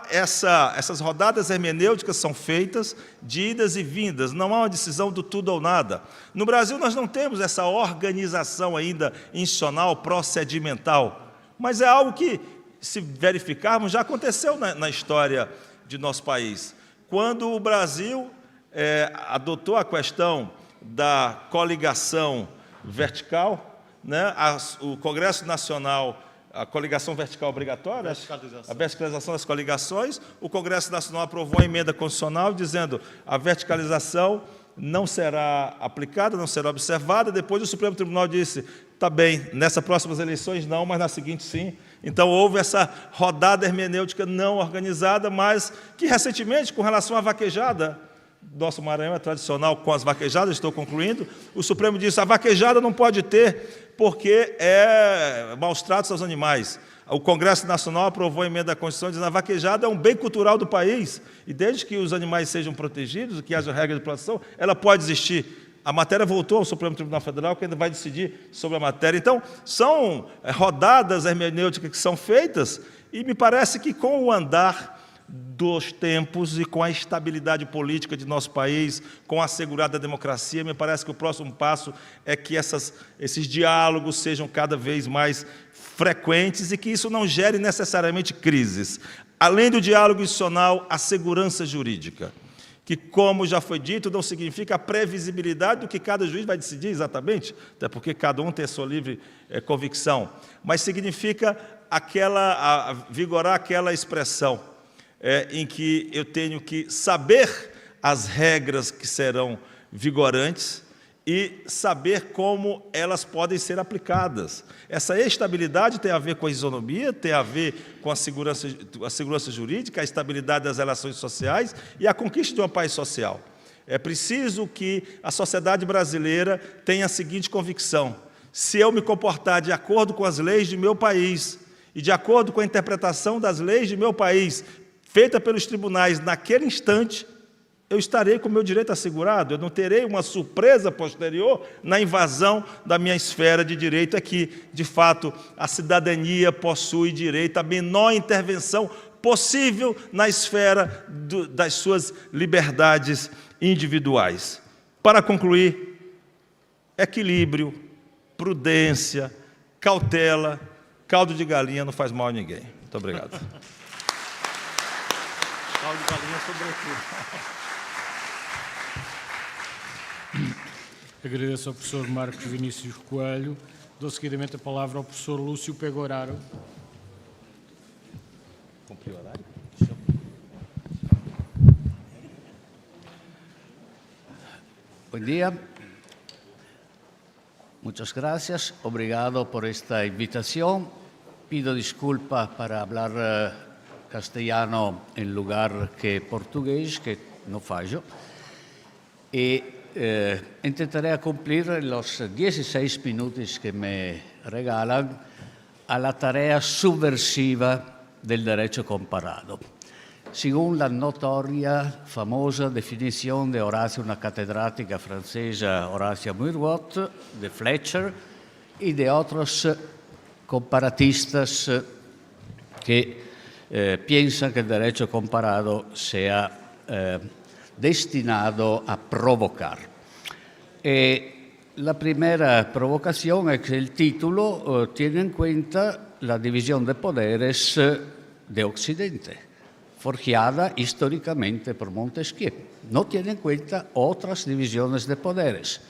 Essas rodadas hermenêuticas são feitas de idas e vindas, não há uma decisão do tudo ou nada. No Brasil, nós não temos essa organização ainda institucional, procedimental, mas é algo que, se verificarmos, já aconteceu na história de nosso país. Quando o Brasil adotou a questão da coligação vertical, né, o Congresso Nacional, a coligação vertical obrigatória, a verticalização das coligações, o Congresso Nacional aprovou a emenda constitucional dizendo a verticalização não será aplicada, não será observada. Depois o Supremo Tribunal disse, está bem, nessas próximas eleições não, mas na seguinte sim. Então houve essa rodada hermenêutica não organizada, mas que recentemente, com relação à vaquejada, nosso Maranhão é tradicional com as vaquejadas, estou concluindo, o Supremo disse a vaquejada não pode ter porque é maus tratos aos animais. O Congresso Nacional aprovou a emenda da Constituição dizendo que a vaquejada é um bem cultural do país e desde que os animais sejam protegidos, que haja regra de proteção, ela pode existir. A matéria voltou ao Supremo Tribunal Federal, que ainda vai decidir sobre a matéria. Então, são rodadas hermenêuticas que são feitas e me parece que com o andar dos tempos e com a estabilidade política de nosso país, com a assegurada democracia, me parece que o próximo passo é que esses diálogos sejam cada vez mais frequentes e que isso não gere necessariamente crises. Além do diálogo institucional, a segurança jurídica, que, como já foi dito, não significa a previsibilidade do que cada juiz vai decidir exatamente, até porque cada um tem a sua livre convicção, mas significa vigorar aquela expressão em que eu tenho que saber as regras que serão vigorantes e saber como elas podem ser aplicadas. Essa estabilidade tem a ver com a isonomia, tem a ver com a segurança jurídica, a estabilidade das relações sociais e a conquista de uma paz social. É preciso que a sociedade brasileira tenha a seguinte convicção: se eu me comportar de acordo com as leis de meu país e de acordo com a interpretação das leis de meu país, feita pelos tribunais naquele instante, eu estarei com o meu direito assegurado, eu não terei uma surpresa posterior na invasão da minha esfera de direito, é que, de fato, a cidadania possui direito à menor intervenção possível na esfera das suas liberdades individuais. Para concluir, equilíbrio, prudência, cautela, caldo de galinha não faz mal a ninguém. Muito obrigado. Caldo de galinha sobretudo. Agradeço ao professor Marcos Vinícius Coelho. Dou seguidamente a palavra ao professor Lúcio Pegoraro. Cumpriu o horário? Buen día. Muchas gracias. Obrigado por esta invitación. Pido disculpas para hablar castellano en lugar que portugués, que no fallo. Y intentaré cumplir los 16 minutos que me regalan a la tarea subversiva del derecho comparado. Según la notoria, famosa definición de Horacio, una catedrática francesa, Horacia Murwot, de Fletcher y de otros comparatistas que piensan que el derecho comparado sea destinado a provocar. La primera provocación es que el título tiene en cuenta la división de poderes de Occidente, forjada históricamente por Montesquieu. No tiene en cuenta otras divisiones de poderes.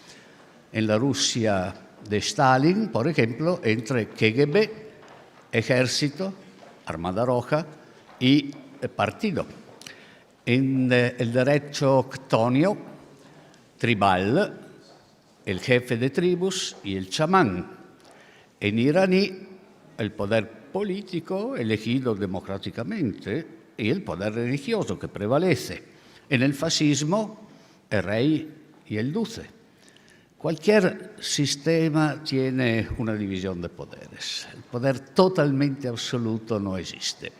En la Rusia de Stalin, por ejemplo, entre KGB, ejército, Armada Roja y partido. En el derecho ctonio, tribal, el jefe de tribus y el chamán. En iraní, el poder político elegido democráticamente y el poder religioso que prevalece. En el fascismo, el rey y el duce. Cualquier sistema tiene una división de poderes. El poder totalmente absoluto no existe.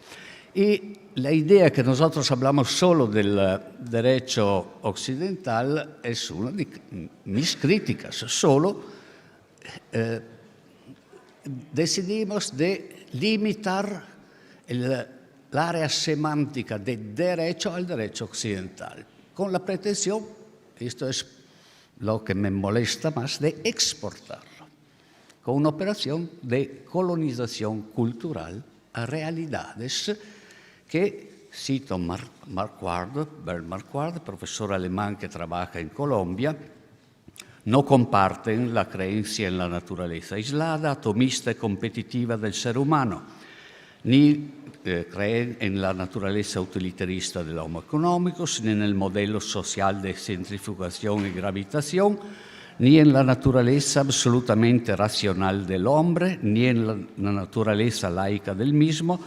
Y la idea que nosotros hablamos solo del derecho occidental es una de mis críticas. Solo decidimos de limitar l'area semántica de derecho al derecho occidental, con la pretensión, esto es lo que me molesta más, de exportarlo, con una operación de colonización cultural a realidades que, cito Bernard Marquardt, profesor alemán que trabaja en Colombia, no comparten la creencia en la naturaleza aislada, atomista y competitiva del ser humano, ni creen en la naturaleza utilitarista del Homo economicus, ni en el modelo social de centrifugación y gravitación, ni en la naturaleza absolutamente racional del hombre, ni en la naturaleza laica del mismo,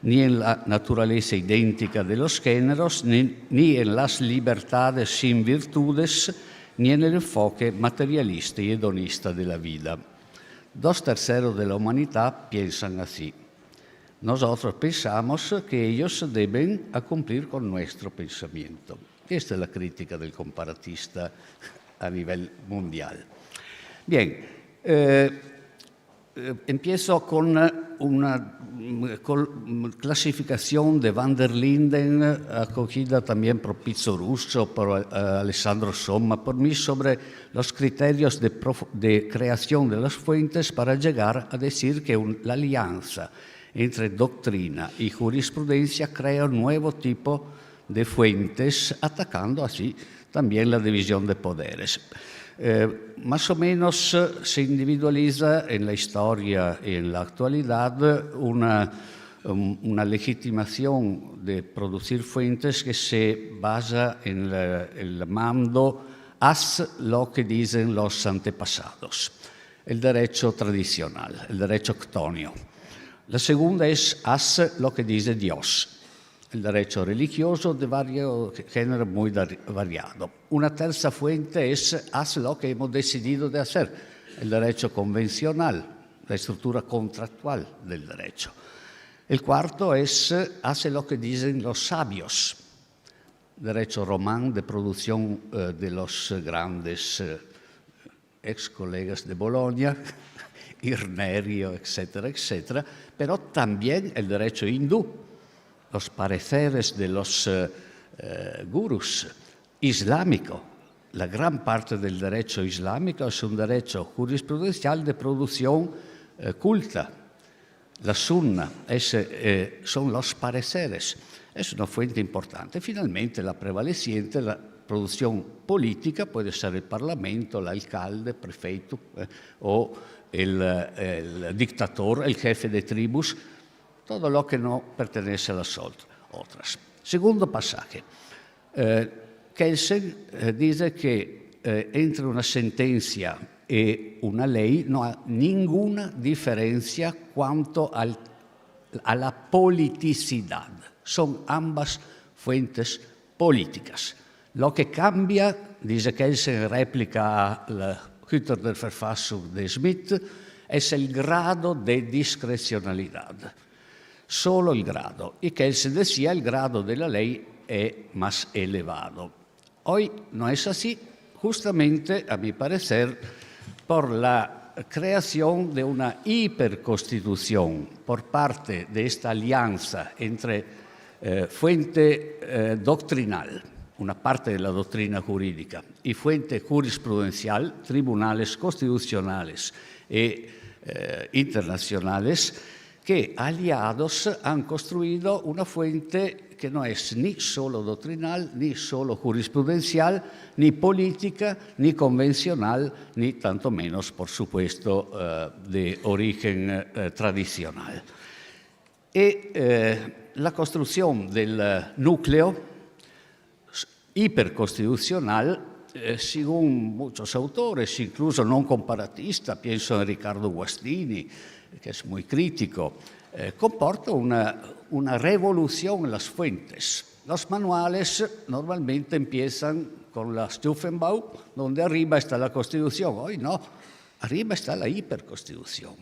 ni en la naturaleza idéntica de los géneros, ni en las libertades sin virtudes, ni en el enfoque materialista y hedonista de la vida. 2/3 de la humanidad piensan así. Nosotros pensamos que ellos deben cumplir con nuestro pensamiento. Esta es la crítica del comparatista a nivel mundial. Bien, empiezo con una clasificación de Van der Linden, acogida también por Pizzo Russo, por Alessandro Somma, por mí, sobre los criterios de creación de las fuentes para llegar a decir que la alianza entre doctrina y jurisprudencia crea un nuevo tipo de fuentes, atacando así también la división de poderes. Más o menos se individualiza en la historia y en la actualidad una legitimación de producir fuentes que se basa en el mando haz lo que dicen los antepasados, el derecho tradicional, el derecho ctonio. La segunda es haz lo que dice Dios, el derecho religioso de varios género muy variado. Una tercera fuente es haz lo que hemos decidido de hacer, el derecho convencional, la estructura contractual del derecho. El cuarto es hace lo que dicen los sabios, derecho román de producción de los grandes ex colegas de Bolonia, Irnerio, etcétera, etcétera, pero también el derecho hindú, los pareceres de los gurús, islámico. La gran parte del derecho islámico es un derecho jurisprudencial de producción culta. La sunna son los pareceres. Es una fuente importante. Finalmente, la prevaleciente, la producción política, puede ser el parlamento, el alcalde, prefeito o el dictador, el jefe de tribus, todo lo que no pertenece a las otras. Segundo pasaje. Kelsen dice que entre una sentencia y una ley no hay ninguna diferencia cuanto a la politicidad. Son ambas fuentes políticas. Lo que cambia, dice Kelsen en réplica al Hüter der Verfassung de Schmidt, es el grado de discrecionalidad. Solo el grado. Y Kelsen decía el grado de la ley es más elevado. Hoy no es así, justamente, a mi parecer, por la creación de una hiperconstitución por parte de esta alianza entre fuente doctrinal, una parte de la doctrina jurídica, y fuente jurisprudencial, tribunales constitucionales e internacionales, que aliados han construido una fuente que no es ni solo doctrinal, ni solo jurisprudencial, ni política, ni convencional, ni tanto menos, por supuesto, de origen tradicional. Y la construcción del núcleo hiperconstitucional, según muchos autores, incluso no comparatistas, pienso en Riccardo Guastini, que es muy crítico, comporta una revolución en las fuentes. Los manuales normalmente empiezan con la Stufenbau, donde arriba está la Constitución. Hoy no, arriba está la hiperconstitución.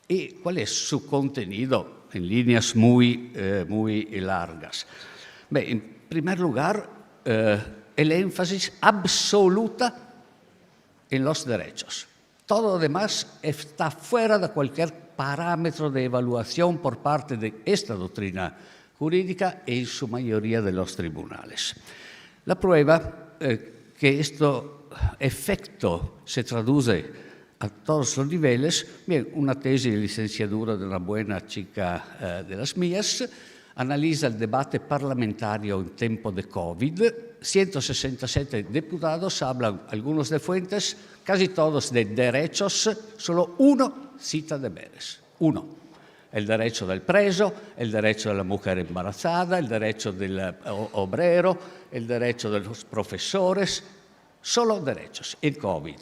¿Y cuál es su contenido en líneas muy largas? En primer lugar, el énfasis absoluta en los derechos. Todo lo demás está fuera de cualquier parámetro de evaluación por parte de esta doctrina jurídica y en su mayoría de los tribunales. La prueba que este efecto se traduce a todos los niveles, bien, una tesis de licenciatura de una buena chica de las mías, analiza el debate parlamentario en tiempo de COVID. 167 diputados hablan, algunos de fuentes, casi todos de derechos, solo uno cita deberes. Uno. El derecho del preso, el derecho de la mujer embarazada, el derecho del obrero, el derecho de los profesores, solo derechos en COVID.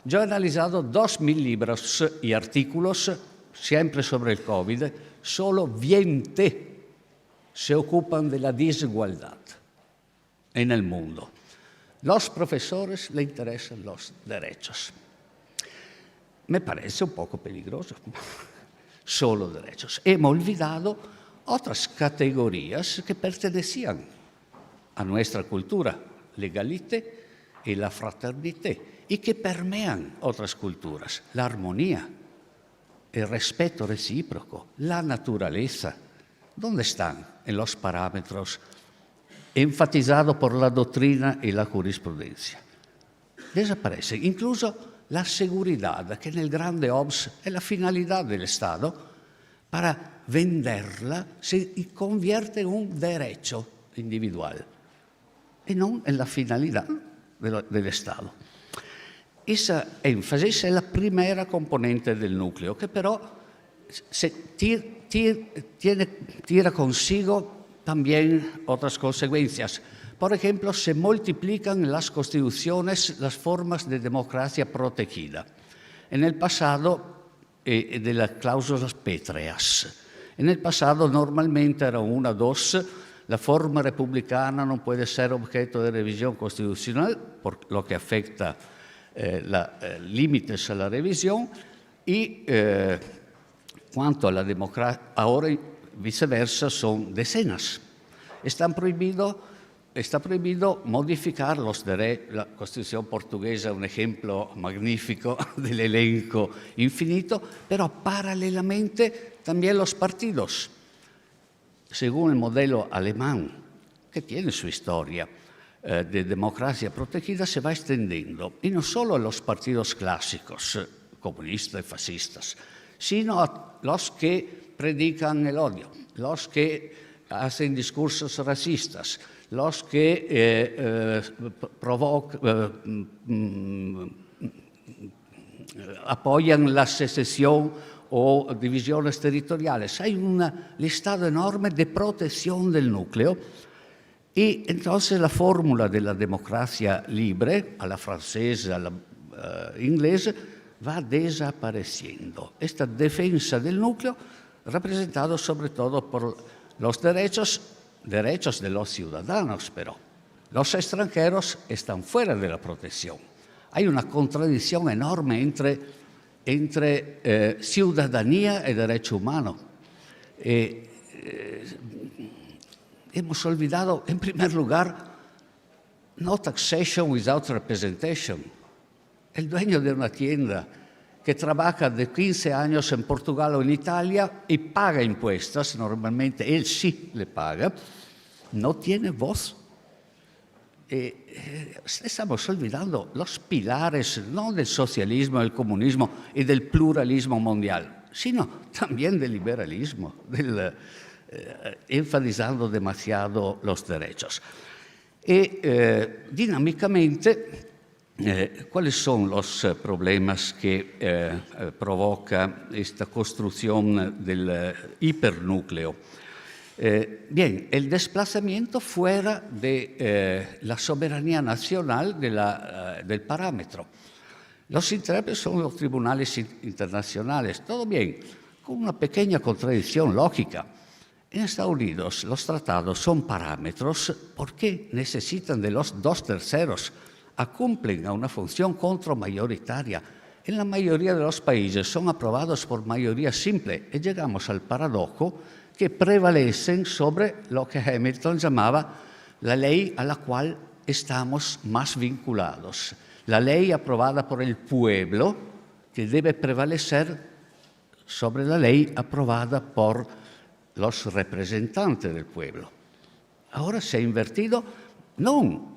Yo he analizado 2.000 libros y artículos siempre sobre el COVID, solo 20 se ocupan de la desigualdad en el mundo. Los profesores le interesan los derechos. Me parece un poco peligroso, solo derechos. Hemos olvidado otras categorías que pertenecían a nuestra cultura, legalité y la fraternité, y que permean otras culturas, la armonía, el respeto recíproco, la naturaleza. ¿Dónde están en los parámetros enfatizados por la doctrina y la jurisprudencia? Desaparece incluso la seguridad, que en el grande OBS es la finalidad del Estado, para venderla se convierte en un derecho individual y no en la finalidad del Estado. Esa énfasis es la primera componente del núcleo, que però tira consigo también otras consecuencias. Por ejemplo, se multiplican en las constituciones las formas de democracia protegida. En el pasado, de las cláusulas pétreas. En el pasado normalmente eran 1 o 2. La forma republicana no puede ser objeto de revisión constitucional, por lo que afecta límites a la revisión, y cuanto a la democracia, ahora viceversa son decenas. Está prohibido modificar los derechos. La Constitución portuguesa es un ejemplo magnífico del elenco infinito, pero paralelamente también los partidos, según el modelo alemán, que tiene su historia de democracia protegida, se va extendiendo, y no solo a los partidos clásicos, comunistas y fascistas, sino a los que predican el odio, los que hacen discursos racistas, los que apoyan la secesión o divisiones territoriales. Hay un listado enorme de protección del núcleo, y entonces la fórmula de la democracia libre, a la francesa, a la inglesa, va desapareciendo. Esta defensa del núcleo, representado sobre todo por los derechos de los ciudadanos, pero los extranjeros están fuera de la protección. Hay una contradicción enorme entre ciudadanía y derecho humano. Hemos olvidado, en primer lugar, no taxation without representation. El dueño de una tienda que trabaja de 15 años en Portugal o en Italia y paga impuestos, normalmente él sí le paga, no tiene voz. Estamos olvidando los pilares no del socialismo, del comunismo y del pluralismo mundial, sino también del liberalismo, enfatizando demasiado los derechos. Dinámicamente, ¿cuáles son los problemas que provoca esta construcción del hipernúcleo? Bien, el desplazamiento fuera de la soberanía nacional del parámetro. Los intérpretes son los tribunales internacionales, todo bien, con una pequeña contradicción lógica. En Estados Unidos los tratados son parámetros porque necesitan de los 2/3, cumplen a una función contramayoritaria. En la mayoría de los países son aprobados por mayoría simple, y llegamos al paradojo que prevalecen sobre lo que Hamilton llamaba la ley a la cual estamos más vinculados. La ley aprobada por el pueblo, que debe prevalecer sobre la ley aprobada por los representantes del pueblo. Ahora se ha invertido, no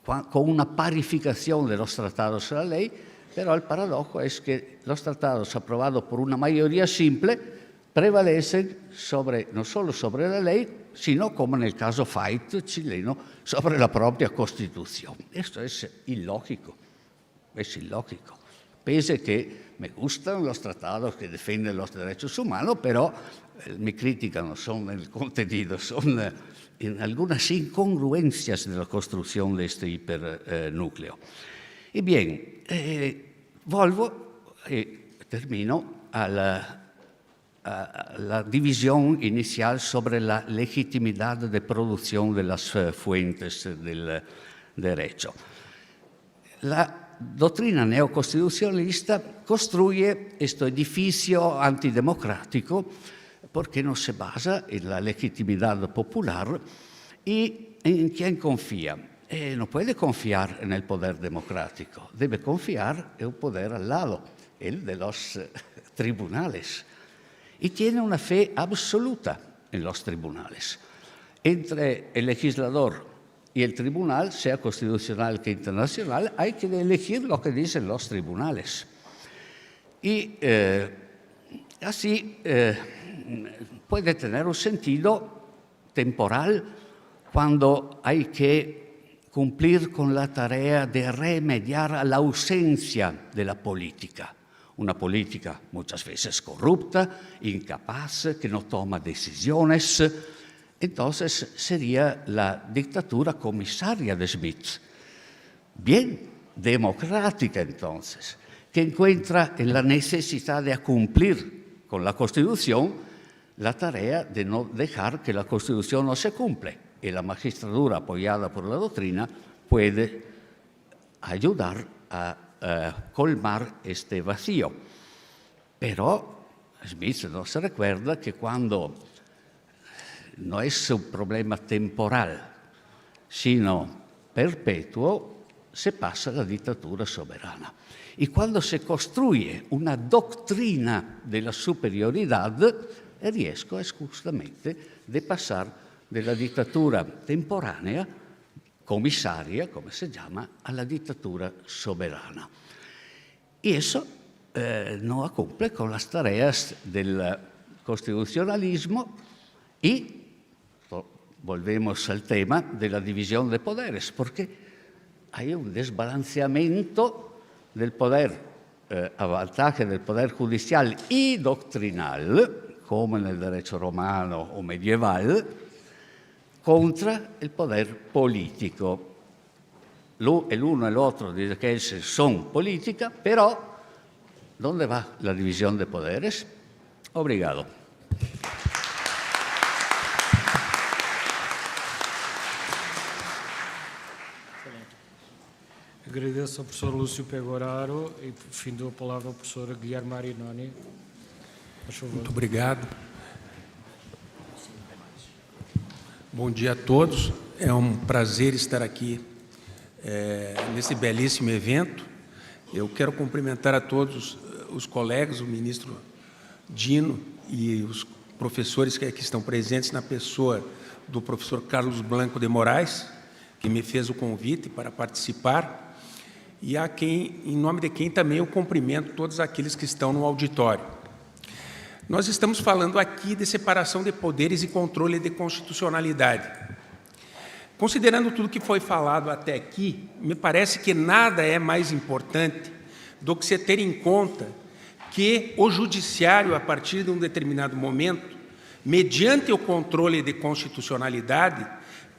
con una parificación de los tratados a la ley, pero el paradojo es que los tratados aprobados por una mayoría simple prevalecen no solo sobre la ley, sino, como en el caso Fait chileno, sobre la propia Constitución. Esto es ilógico, Pese que me gustan los tratados que defienden los derechos humanos, pero mi crítica no son en el contenido, son en algunas incongruencias de la construcción de este hipernúcleo. Y bien, vuelvo y termino a la división inicial sobre la legitimidad de producción de las fuentes del derecho. La doctrina neoconstitucionalista construye este edificio antidemocrático porque no se basa en la legitimidad popular. ¿Y en quién confía? No puede confiar en el poder democrático, debe confiar en un poder al lado, el de los tribunales. Y tiene una fe absoluta en los tribunales. Entre el legislador y el tribunal, sea constitucional que internacional, hay que elegir lo que dicen los tribunales. Y así puede tener un sentido temporal cuando hay que cumplir con la tarea de remediar a la ausencia de la política. Una política muchas veces corrupta, incapaz, que no toma decisiones. entonces sería la dictadura comisaria de Schmitt, bien democrática entonces, que encuentra en la necesidad de cumplir con la Constitución la tarea de no dejar que la Constitución no se cumple. Y la magistratura, apoyada por la doctrina, puede ayudar a colmar este vacío. Pero Schmitt no se recuerda que cuando no es un problema temporal, sino perpetuo, se pasa a la dictadura soberana. Y cuando se construye una doctrina de la superioridad, el riesgo es justamente de pasar de la dictadura temporánea, comisaria, como se llama, a la dictadura soberana. Y eso no cumple con las tareas del constitucionalismo y volvemos al tema de la división de poderes, porque hay un desbalanceamiento del poder a vantaje del poder judicial y doctrinal, como en el derecho romano o medieval, contra el poder político. El uno y el otro dicen que son política, pero ¿dónde va la división de poderes? Obrigado. Agradeço ao professor Lúcio Pegoraro e, por fim, dou a palavra ao professor Guilherme Marinoni. Por favor. Muito obrigado. Bom dia a todos. É um prazer estar aqui nesse belíssimo evento. Eu quero cumprimentar a todos os colegas, o ministro Dino e os professores que aqui estão presentes, na pessoa do professor Carlos Blanco de Moraes, que me fez o convite para participar, e a quem, em nome de quem também eu cumprimento todos aqueles que estão no auditório. Nós estamos falando aqui de separação de poderes e controle de constitucionalidade. Considerando tudo que foi falado até aqui, me parece que nada é mais importante do que se ter em conta que o judiciário, a partir de um determinado momento, mediante o controle de constitucionalidade,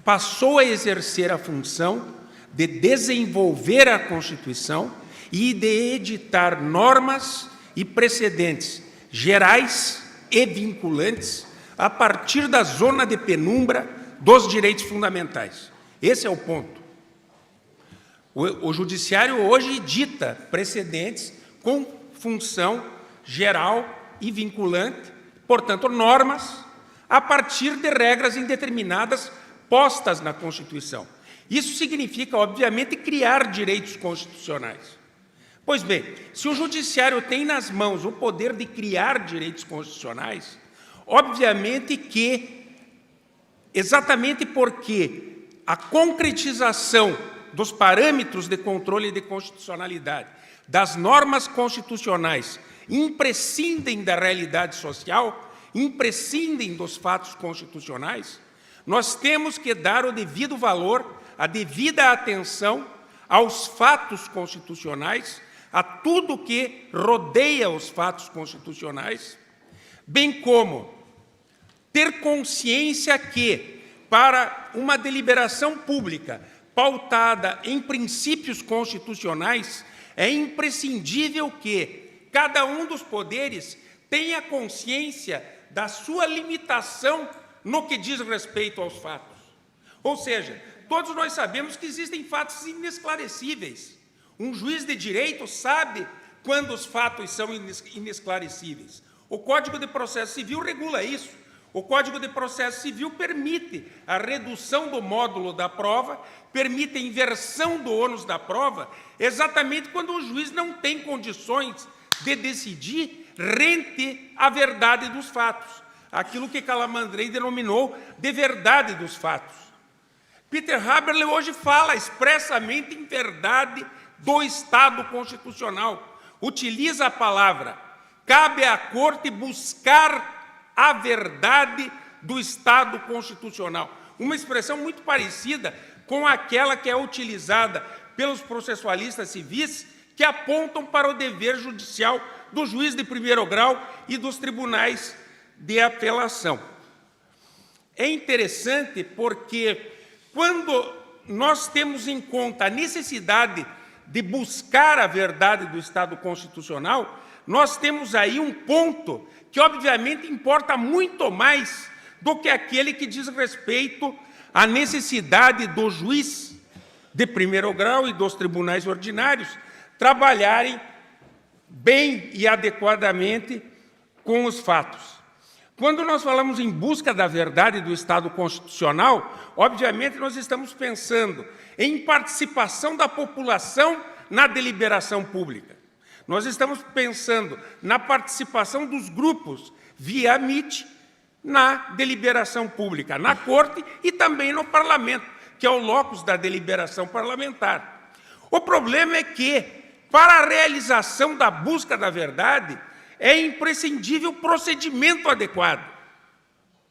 passou a exercer a função de desenvolver a Constituição e de editar normas e precedentes gerais e vinculantes a partir da zona de penumbra dos direitos fundamentais. Esse é o ponto. O Judiciário hoje dita precedentes com função geral e vinculante, portanto, normas a partir de regras indeterminadas postas na Constituição. Isso significa, obviamente, criar direitos constitucionais. Pois bem, se o Judiciário tem nas mãos o poder de criar direitos constitucionais, obviamente que, exatamente porque a concretização dos parâmetros de controle de constitucionalidade das normas constitucionais imprescindem da realidade social, imprescindem dos fatos constitucionais, nós temos que dar o devido valor, a devida atenção aos fatos constitucionais, a tudo que rodeia os fatos constitucionais, bem como ter consciência que, para uma deliberação pública pautada em princípios constitucionais, é imprescindível que cada um dos poderes tenha consciência da sua limitação no que diz respeito aos fatos. Ou seja, todos nós sabemos que existem fatos inesclarecíveis. Um juiz de direito sabe quando os fatos são inesclarecíveis. O Código de Processo Civil regula isso. O Código de Processo Civil permite a redução do módulo da prova, permite a inversão do ônus da prova, exatamente quando o juiz não tem condições de decidir rente à verdade dos fatos, aquilo que Calamandrei denominou de verdade dos fatos. Peter Haberle hoje fala expressamente em verdade do Estado constitucional, utiliza a palavra, cabe à Corte buscar a verdade do Estado constitucional, uma expressão muito parecida com aquela que é utilizada pelos processualistas civis que apontam para o dever judicial do juiz de primeiro grau e dos tribunais de apelação. é interessante porque, quando nós temos em conta a necessidade de buscar a verdade do Estado constitucional, nós temos aí um ponto que, obviamente, importa muito mais do que aquele que diz respeito à necessidade do juiz de primeiro grau e dos tribunais ordinários trabalharem bem e adequadamente com os fatos. Quando nós falamos em busca da verdade do Estado constitucional, obviamente nós estamos pensando em participação da população na deliberação pública. Nós estamos pensando na participação dos grupos via MIT na deliberação pública, na Corte e também no Parlamento, que é o locus da deliberação parlamentar. O problema é que, para a realização da busca da verdade, é imprescindível o procedimento adequado.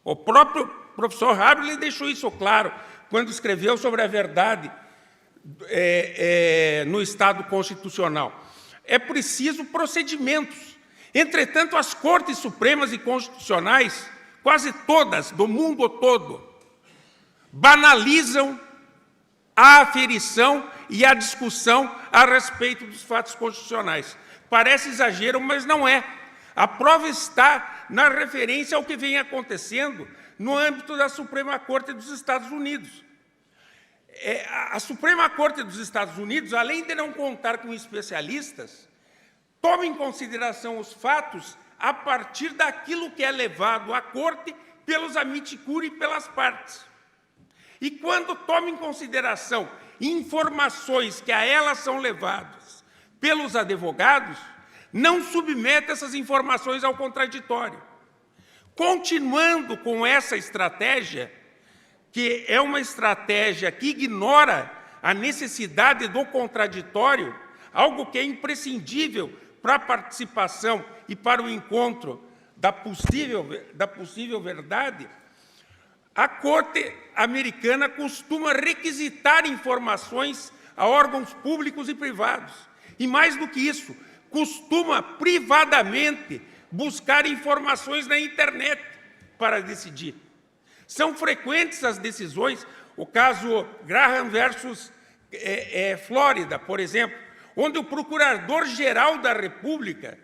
O próprio professor Haberle deixou isso claro quando escreveu sobre a verdade no Estado constitucional. É preciso procedimentos. Entretanto, as Cortes Supremas e Constitucionais, quase todas, do mundo todo, banalizam a aferição e a discussão a respeito dos fatos constitucionais. Parece exagero, mas não é. A prova está na referência ao que vem acontecendo no âmbito da Suprema Corte dos Estados Unidos. A Suprema Corte dos Estados Unidos, além de não contar com especialistas, toma em consideração os fatos a partir daquilo que é levado à Corte pelos amici curiae e pelas partes. E quando toma em consideração informações que a elas são levadas pelos advogados, não submete essas informações ao contraditório. Continuando com essa estratégia, que é uma estratégia que ignora a necessidade do contraditório, algo que é imprescindível para a participação e para o encontro da possível verdade, a Corte americana costuma requisitar informações a órgãos públicos e privados. E mais do que isso, costuma privadamente buscar informações na internet para decidir. São frequentes as decisões, o caso Graham versus Flórida, por exemplo, onde o Procurador-Geral da República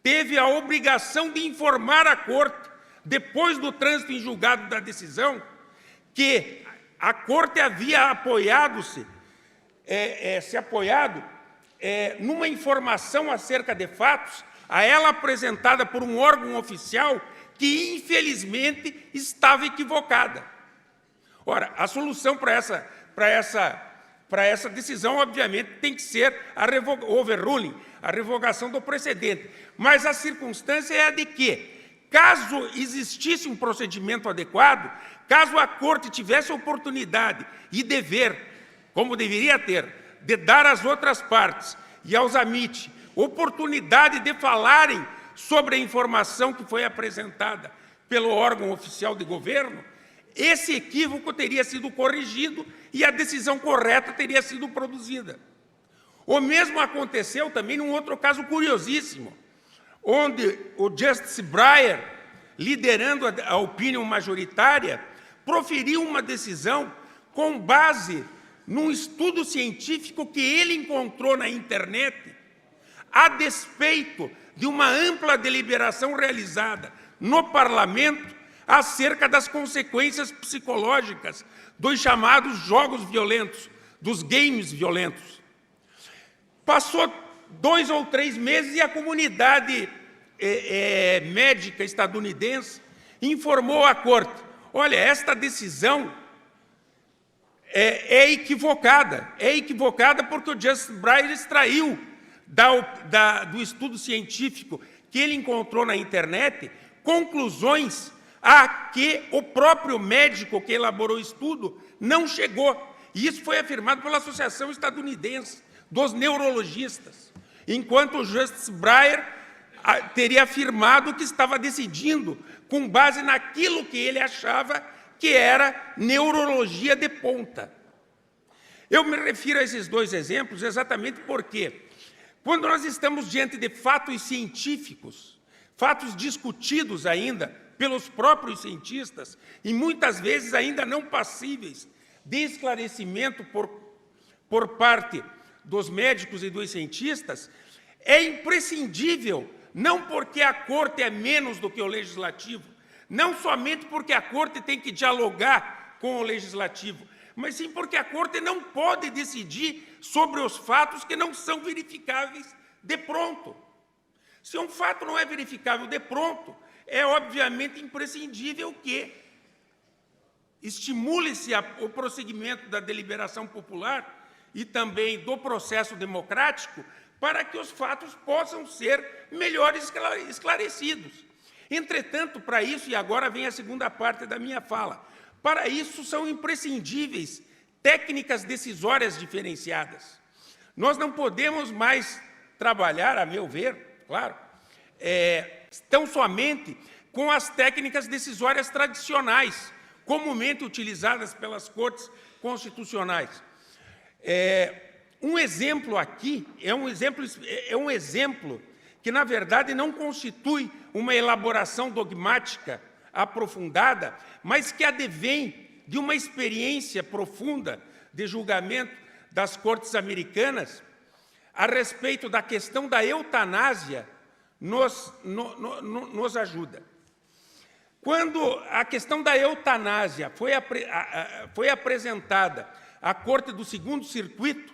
teve a obrigação de informar a Corte, depois do trânsito em julgado da decisão, que a Corte havia apoiado-se, numa informação acerca de fatos, a ela apresentada por um órgão oficial que, infelizmente, estava equivocada. Ora, a solução para essa decisão, obviamente, tem que ser o overruling, a revogação do precedente. Mas a circunstância é a de que, caso existisse um procedimento adequado, caso a Corte tivesse oportunidade e dever, como deveria ter, de dar às outras partes e aos amici oportunidade de falarem sobre a informação que foi apresentada pelo órgão oficial de governo, esse equívoco teria sido corrigido e a decisão correta teria sido produzida. O mesmo aconteceu também num outro caso curiosíssimo, onde o Justice Breyer, liderando a opinião majoritária, proferiu uma decisão com base num estudo científico que ele encontrou na internet, a despeito de uma ampla deliberação realizada no Parlamento acerca das consequências psicológicas dos chamados jogos violentos, dos games violentos. Passou 2 ou 3 meses e a comunidade médica estadunidense informou à Corte: olha, esta decisão é equivocada porque o Justice Breyer extraiu do estudo científico que ele encontrou na internet conclusões a que o próprio médico que elaborou o estudo não chegou. E isso foi afirmado pela Associação Estadunidense dos Neurologistas, enquanto o Justice Breyer teria afirmado que estava decidindo com base naquilo que ele achava que era neurologia de ponta. Eu me refiro a esses 2 exemplos exatamente porque, quando nós estamos diante de fatos científicos, fatos discutidos ainda pelos próprios cientistas e muitas vezes ainda não passíveis de esclarecimento por parte dos médicos e dos cientistas, é imprescindível, não porque a Corte é menos do que o Legislativo, não somente porque a Corte tem que dialogar com o Legislativo, mas sim porque a Corte não pode decidir sobre os fatos que não são verificáveis de pronto. Se um fato não é verificável de pronto, é obviamente imprescindível que estimule-se o prosseguimento da deliberação popular e também do processo democrático para que os fatos possam ser melhor esclarecidos. Entretanto, para isso, e agora vem a segunda parte da minha fala, para isso são imprescindíveis técnicas decisórias diferenciadas. Nós não podemos mais trabalhar, a meu ver, claro, tão somente com as técnicas decisórias tradicionais, comumente utilizadas pelas cortes constitucionais. Um exemplo aqui é um exemplo que, na verdade, não constitui uma elaboração dogmática aprofundada, mas que advém de uma experiência profunda de julgamento das cortes americanas a respeito da questão da eutanásia nos ajuda. Quando a questão da eutanásia foi apresentada à Corte do Segundo Circuito,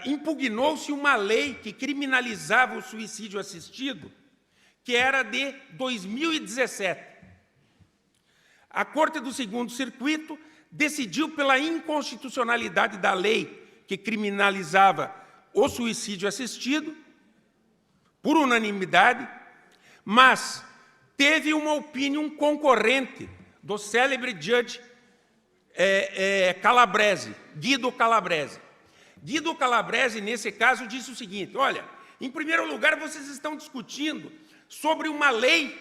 impugnou-se uma lei que criminalizava o suicídio assistido, que era de 2017. A Corte do Segundo Circuito decidiu pela inconstitucionalidade da lei que criminalizava o suicídio assistido, por unanimidade, mas teve uma opinião concorrente do célebre judge Calabrese, Guido Calabrese. Guido Calabrese, nesse caso, disse o seguinte: olha, em primeiro lugar, vocês estão discutindo sobre uma lei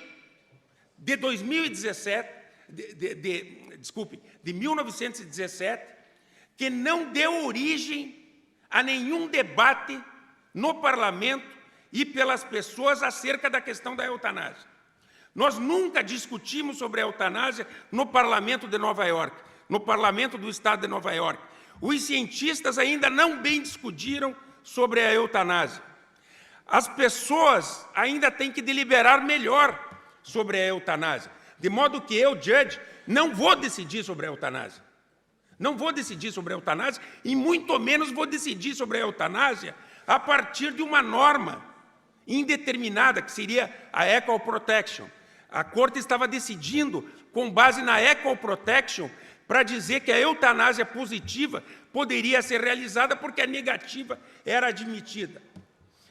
de 2017, de 1917, que não deu origem a nenhum debate no parlamento e pelas pessoas acerca da questão da eutanásia. Nós nunca discutimos sobre a eutanásia no parlamento de Nova York, no parlamento do estado de Nova York. Os cientistas ainda não bem discutiram sobre a eutanásia. As pessoas ainda têm que deliberar melhor sobre a eutanásia, de modo que eu, judge, não vou decidir sobre a eutanásia. Não vou decidir sobre a eutanásia e muito menos vou decidir sobre a eutanásia a partir de uma norma indeterminada, que seria a Equal Protection. A Corte estava decidindo com base na Equal Protection para dizer que a eutanásia positiva poderia ser realizada porque a negativa era admitida.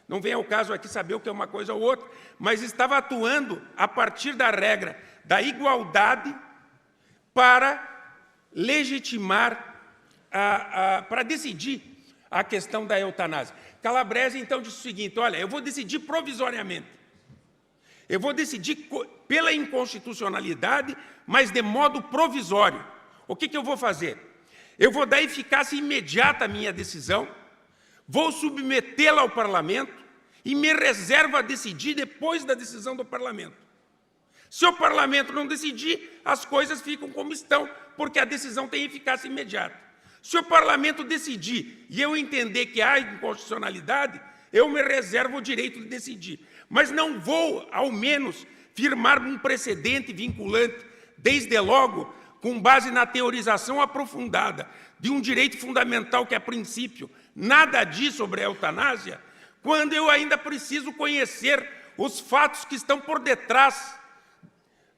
Não vem ao caso aqui saber o que é uma coisa ou outra, mas estava atuando a partir da regra da igualdade para legitimar, para decidir a questão da eutanásia. Calabrese, então, disse o seguinte: olha, eu vou decidir provisoriamente. Eu vou decidir pela inconstitucionalidade, mas de modo provisório. O que eu vou fazer? Eu vou dar eficácia imediata à minha decisão, vou submetê-la ao parlamento e me reservo a decidir depois da decisão do parlamento. Se o parlamento não decidir, as coisas ficam como estão, porque a decisão tem eficácia imediata. Se o parlamento decidir e eu entender que há inconstitucionalidade, eu me reservo o direito de decidir. Mas não vou, ao menos, firmar um precedente vinculante, desde logo, com base na teorização aprofundada de um direito fundamental que, a princípio, nada diz sobre a eutanásia, quando eu ainda preciso conhecer os fatos que estão por detrás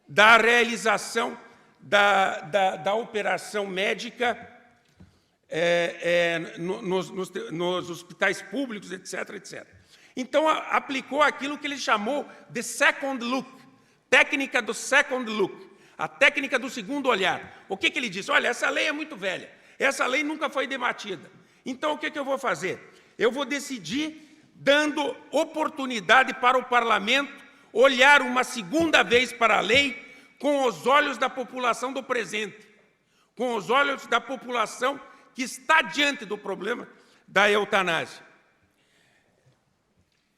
da realização da operação médica nos hospitais públicos, etc., etc. Então, aplicou aquilo que ele chamou de second look, técnica do second look, a técnica do segundo olhar. O que ele disse? Olha, essa lei é muito velha, essa lei nunca foi debatida. Então, o que eu vou fazer? Eu vou decidir dando oportunidade para o parlamento olhar uma segunda vez para a lei com os olhos da população do presente, com os olhos da população que está diante do problema da eutanásia.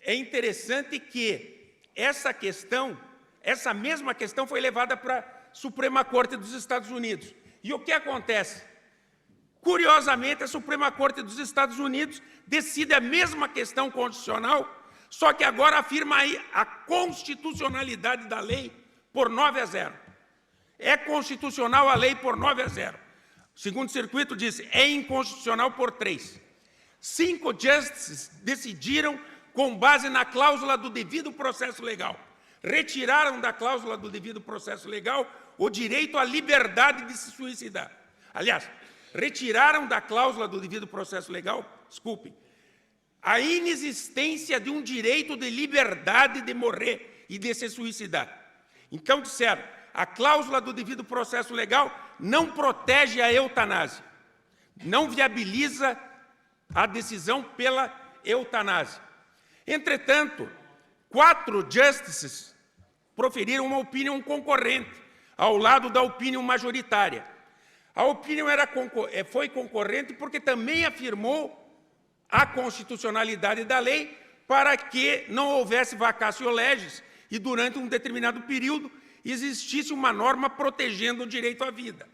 É interessante que essa questão essa mesma questão foi levada para a Suprema Corte dos Estados Unidos. E o que acontece? Curiosamente, a Suprema Corte dos Estados Unidos decide a mesma questão constitucional, só que agora afirma aí a constitucionalidade da lei por 9-0. É constitucional a lei por 9-0. O segundo circuito disse, é inconstitucional por 3. 5 justices decidiram com base na cláusula do devido processo legal. Retiraram da cláusula do devido processo legal o direito à liberdade de se suicidar. Aliás, retiraram da cláusula do devido processo legal, desculpem, a inexistência de um direito de liberdade de morrer e de se suicidar. Então disseram, a cláusula do devido processo legal não protege a eutanásia, não viabiliza a decisão pela eutanásia. Entretanto, 4 justices proferiram uma opinião concorrente, ao lado da opinião majoritária. A opinião foi concorrente porque também afirmou a constitucionalidade da lei para que não houvesse vacatio legis e, durante um determinado período, existisse uma norma protegendo o direito à vida.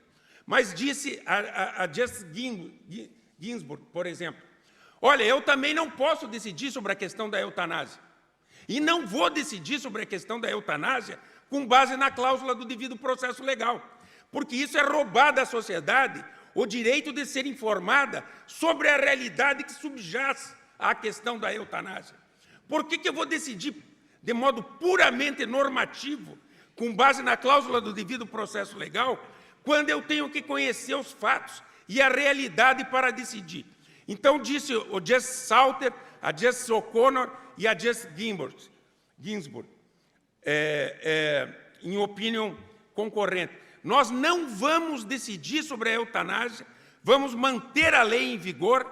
Mas disse a Justice Ginsburg, por exemplo, olha, eu também não posso decidir sobre a questão da eutanásia. E não vou decidir sobre a questão da eutanásia com base na cláusula do devido processo legal, porque isso é roubar da sociedade o direito de ser informada sobre a realidade que subjaz à questão da eutanásia. Por que eu vou decidir de modo puramente normativo, com base na cláusula do devido processo legal, quando eu tenho que conhecer os fatos e a realidade para decidir? Então, disse o Justice Souter, a Justice O'Connor e a Justice Ginsburg, em opinião concorrente, nós não vamos decidir sobre a eutanásia, vamos manter a lei em vigor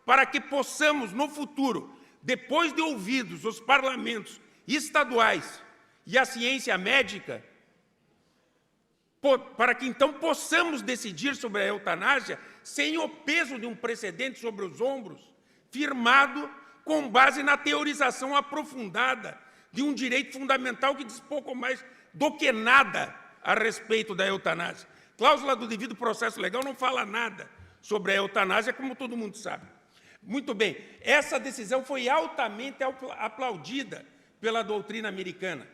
para que possamos, no futuro, depois de ouvidos os parlamentos estaduais e a ciência médica, para que então possamos decidir sobre a eutanásia sem o peso de um precedente sobre os ombros, firmado com base na teorização aprofundada de um direito fundamental que diz pouco mais do que nada a respeito da eutanásia. Cláusula do devido processo legal não fala nada sobre a eutanásia, como todo mundo sabe. Muito bem, essa decisão foi altamente aplaudida pela doutrina americana.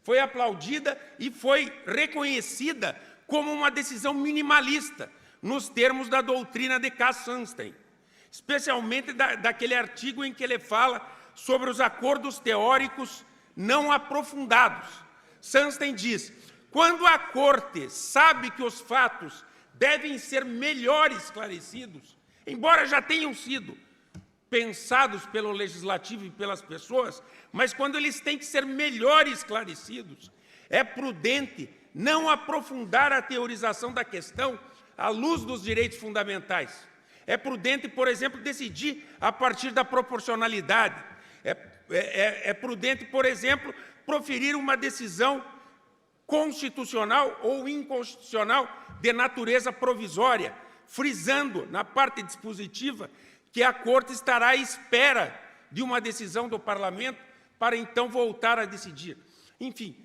Foi aplaudida e foi reconhecida como uma decisão minimalista, nos termos da doutrina de Cass Sunstein, especialmente daquele artigo em que ele fala sobre os acordos teóricos não aprofundados. Sunstein diz, quando a Corte sabe que os fatos devem ser melhor esclarecidos, embora já tenham sido pensados pelo Legislativo e pelas pessoas, mas quando eles têm que ser melhor esclarecidos, é prudente não aprofundar a teorização da questão à luz dos direitos fundamentais. É prudente, por exemplo, decidir a partir da proporcionalidade. É prudente, por exemplo, proferir uma decisão constitucional ou inconstitucional de natureza provisória, frisando na parte dispositiva que a Corte estará à espera de uma decisão do Parlamento para então voltar a decidir. Enfim,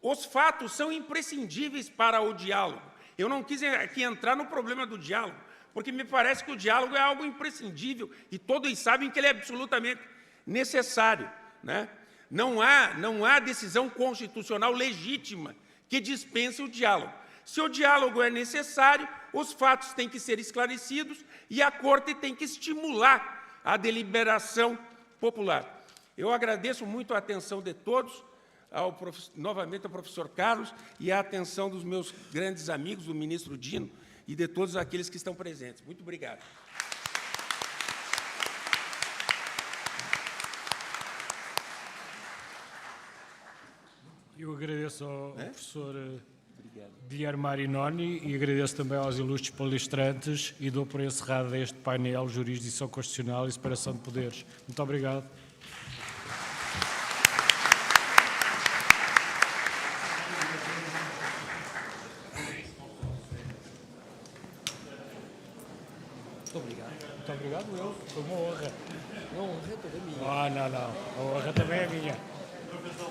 os fatos são imprescindíveis para o diálogo. Eu não quis aqui entrar no problema do diálogo, porque me parece que o diálogo é algo imprescindível e todos sabem que ele é absolutamente necessário, né? Não há decisão constitucional legítima que dispense o diálogo. Se o diálogo é necessário, os fatos têm que ser esclarecidos e a Corte tem que estimular a deliberação popular. Eu agradeço muito a atenção de todos, novamente ao professor Carlos e a atenção dos meus grandes amigos, do ministro Dino e de todos aqueles que estão presentes. Muito obrigado. Eu agradeço ao professor Guilherme Marinoni e agradeço também aos ilustres palestrantes e dou por encerrado este painel Jurisdição Constitucional e Separação de Poderes. Muito obrigado. Muito obrigado. Muito obrigado, eu. Foi uma honra. Não, é toda minha. Não. A honra também é minha. Professor,